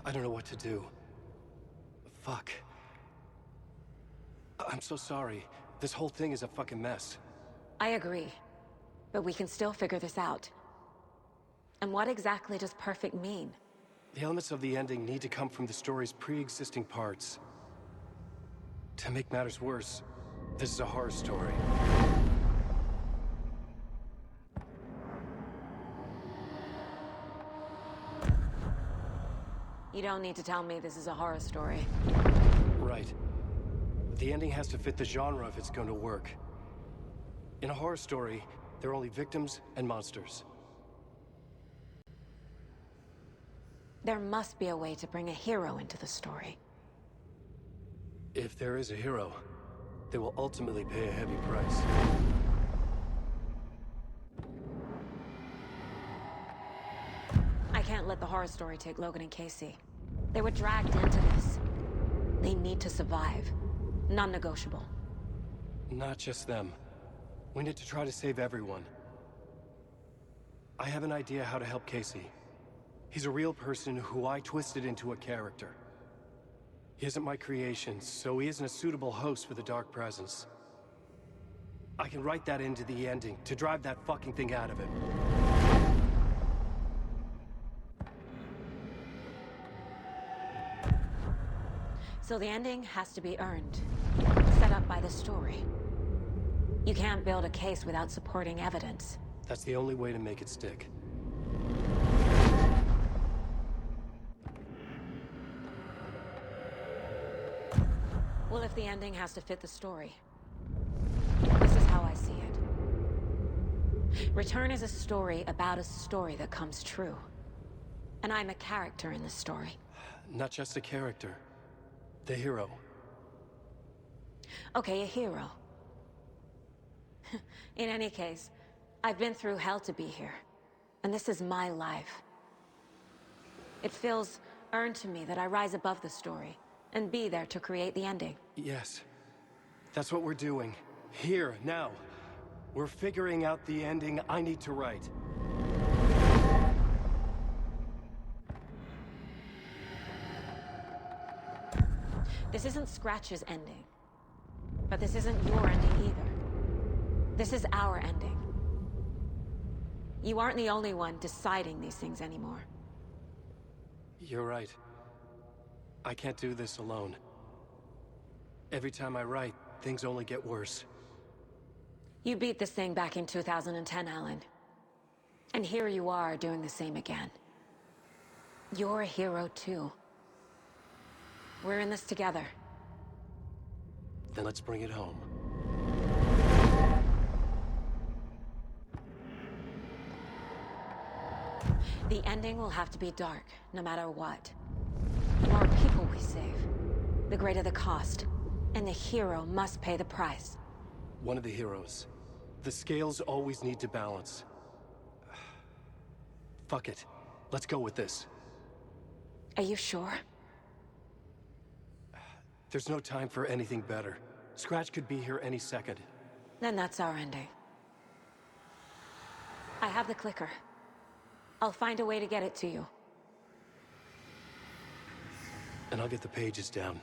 I don't know what to do. Fuck. I'm so sorry. This whole thing is a fucking mess. I agree. But we can still figure this out. And what exactly does perfect mean? The elements of the ending need to come from the story's pre-existing parts. To make matters worse, this is a horror story. You don't need to tell me this is a horror story. Right. The ending has to fit the genre if it's going to work. In a horror story, there are only victims and monsters. There must be a way to bring a hero into the story. If there is a hero, they will ultimately pay a heavy price. I can't let the horror story take Logan and Casey. They were dragged into this. They need to survive. Non-negotiable. Not just them. We need to try to save everyone. I have an idea how to help Casey. He's a real person who I twisted into a character. He isn't my creation, so he isn't a suitable host for the Dark Presence. I can write that into the ending to drive that fucking thing out of him. So the ending has to be earned. Set up by the story. You can't build a case without supporting evidence. That's the only way to make it stick. Well, if the ending has to fit the story, this is how I see it. Return is a story about a story that comes true. And I'm a character in this story. Not just a character. The hero. Okay, a hero. In any case, I've been through hell to be here. And this is my life. It feels earned to me that I rise above the story and be there to create the ending. Yes. That's what we're doing. Here, now. We're figuring out the ending I need to write. This isn't Scratch's ending. But this isn't your ending either. This is our ending. You aren't the only one deciding these things anymore. You're right. I can't do this alone. Every time I write, things only get worse. You beat this thing back in 2010, Alan. And here you are doing the same again. You're a hero too. We're in this together. Then let's bring it home. The ending will have to be dark, no matter what. The more people we save, the greater the cost. And the hero must pay the price. One of the heroes. The scales always need to balance. Fuck it. Let's go with this. Are you sure? There's no time for anything better. Scratch could be here any second. Then that's our ending. I have the clicker. I'll find a way to get it to you. And I'll get the pages down.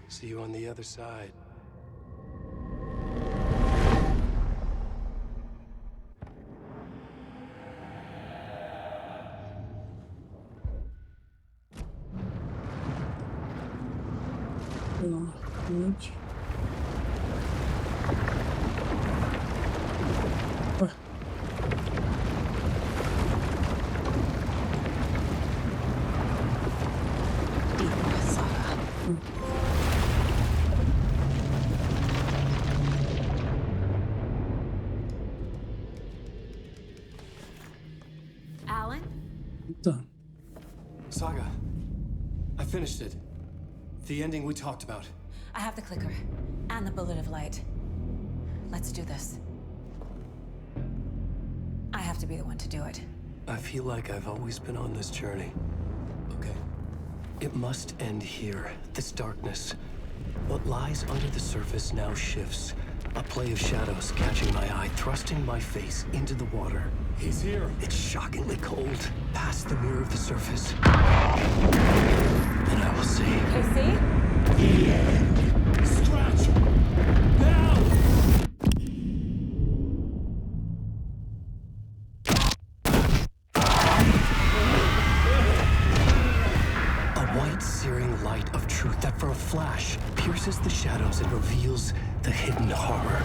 See you on the other side. Alan? Done. Saga. I finished it. The ending we talked about. I have the clicker. And the bullet of light. Let's do this. I have to be the one to do it. I feel like I've always been on this journey. Okay. It must end here. This darkness. What lies under the surface now shifts. A play of shadows catching my eye, thrusting my face into the water. He's here. It's shockingly cold, past the mirror of the surface. And I will say... Casey? The end. Scratch! Now! A white, searing light of truth that for a flash pierces the shadows and reveals the hidden horror.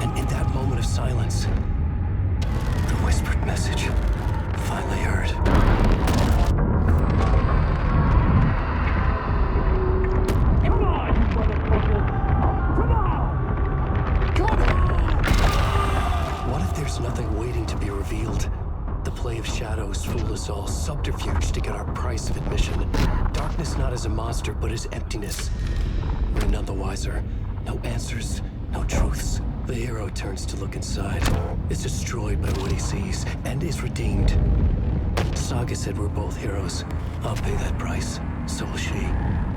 And in that moment of silence, the whispered message finally heard. Come on, you motherfucker! Come on! Come on! What if there's nothing waiting to be revealed? The play of shadows fooled us all, subterfuge to get our price of admission. Darkness not as a monster, but as emptiness. We're none the wiser. No answers, no truths. The hero turns to look inside, is destroyed by what he sees, and is redeemed. Saga said we're both heroes. I'll pay that price. So will she.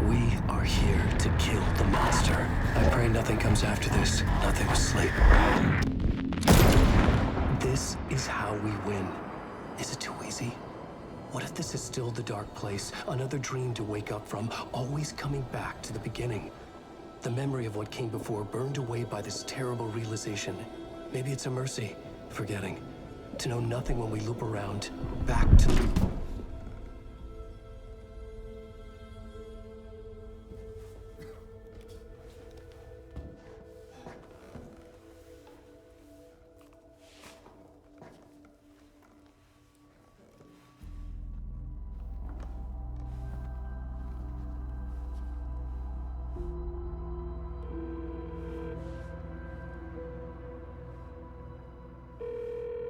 We are here to kill the monster. I pray nothing comes after this. Nothing will sleep. This is how we win. Is it too easy? What if this is still the dark place? Another dream to wake up from, always coming back to the beginning. The memory of what came before burned away by this terrible realization. Maybe it's a mercy, forgetting. To know nothing when we loop around, back to...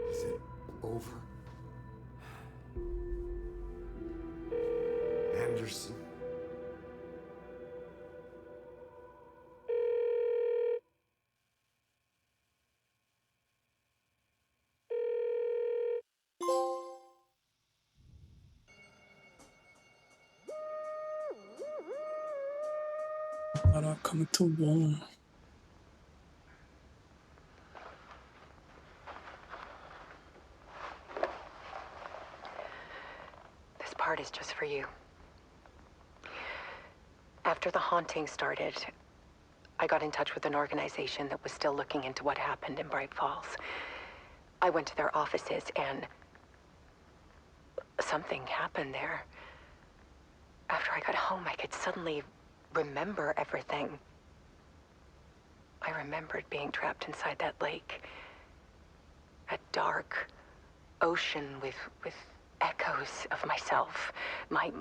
Is it over? Anderson? Caraca, muito bom. This part is just for you. After the haunting started, I got in touch with an organization that was still looking into what happened in Bright Falls. I went to their offices and something happened there. After I got home, I could suddenly remember everything. I remembered being trapped inside that lake. A dark ocean with echoes of myself. My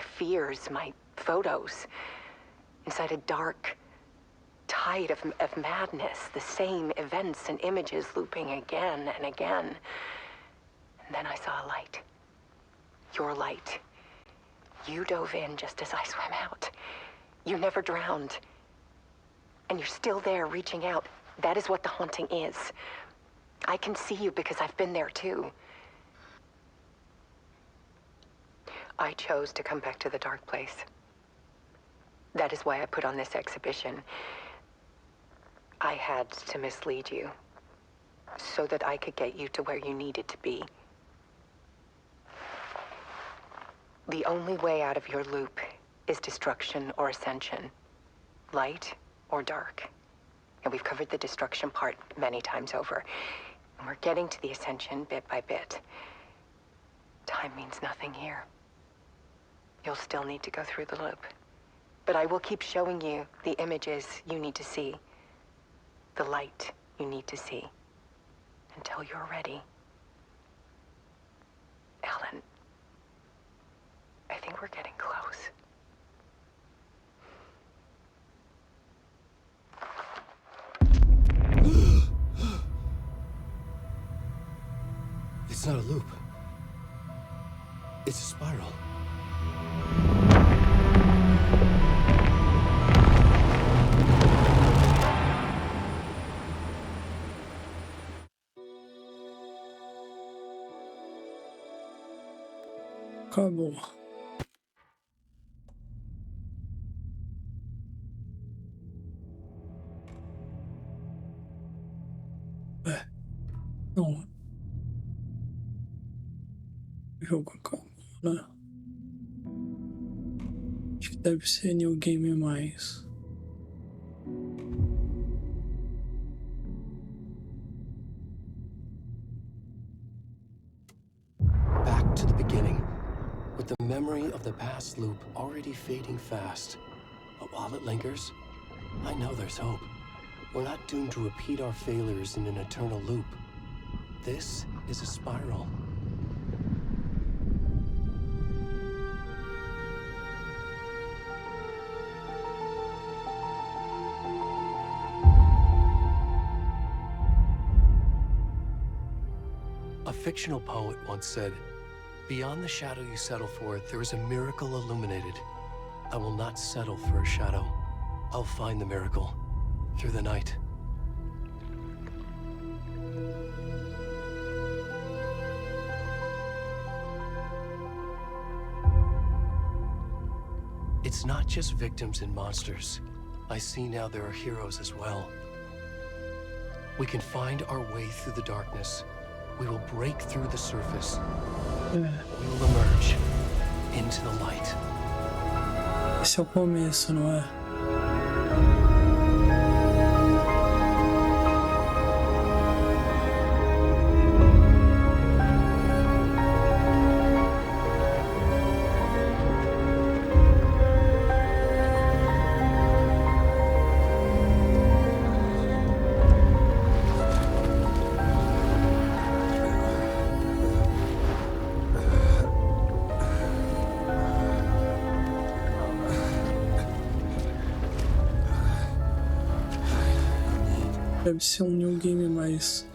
fears, my photos. Inside a dark tide of madness. The same events and images looping again and again. And then I saw a light. Your light. You dove in just as I swam out. You never drowned. And you're still there reaching out. That is what the haunting is. I can see you because I've been there too. I chose to come back to the dark place. That is why I put on this exhibition. I had to mislead you so that I could get you to where you needed to be. The only way out of your loop is destruction or ascension, light or dark. And we've covered the destruction part many times over. And we're getting to the ascension bit by bit. Time means nothing here. You'll still need to go through the loop. But I will keep showing you the images you need to see, the light you need to see, until you're ready. Ellen, I think we're getting close. It's not a loop. It's a spiral. Acabou. Ué, não. O jogo acabou, né? Acho que deve ser New Game mais. Back to the beginning, with the memory of the past loop already fading fast. But while it lingers, I know there's hope. We're not doomed to repeat our failures in an eternal loop. This is a spiral. A fictional poet once said, "Beyond the shadow you settle for, there is a miracle illuminated. I will not settle for a shadow. I'll find the miracle through the night." It's not just victims and monsters. I see now there are heroes as well. We can find our way through the darkness. We will break through the surface. We will emerge into the light. Esse é o começo, não é? Deve ser um New Game mais.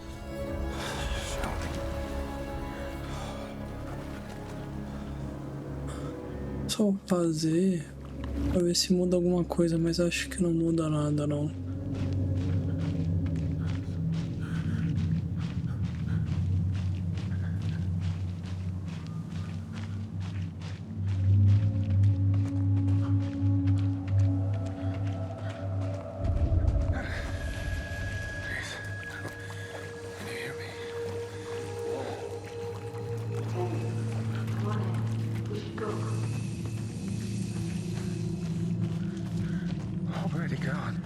Só fazer pra ver se muda alguma coisa, mas acho que não muda nada não. Already gone.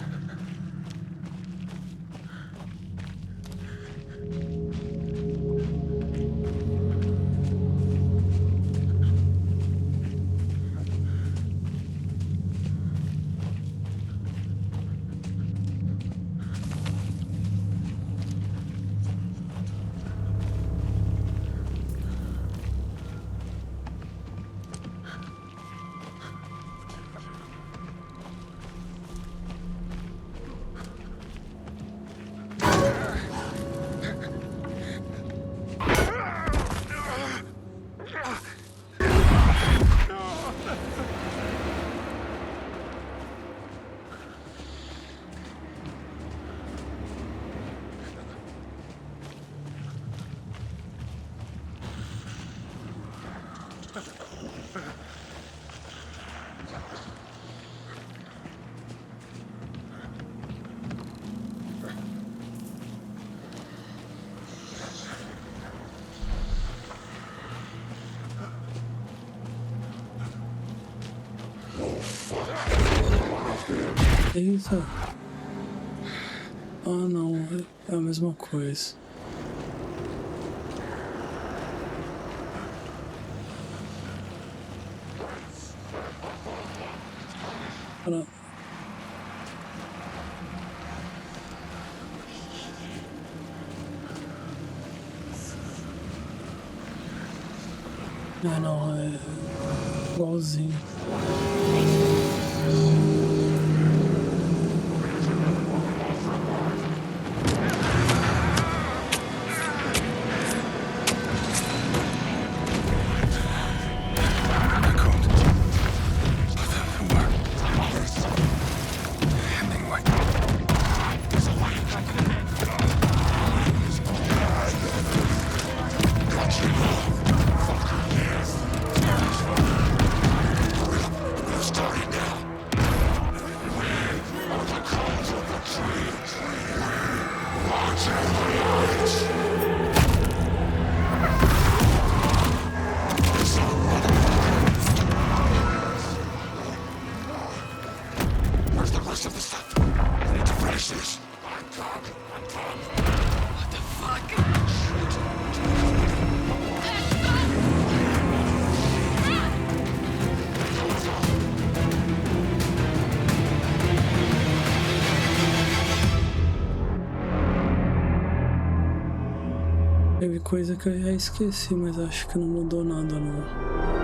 Eita. Ah não, é a mesma coisa. Não. Ah não, é igualzinho. Where's the rest of the stuff? I need to finish this. I'm done. What the Teve coisa que eu já esqueci, mas acho que não mudou nada não.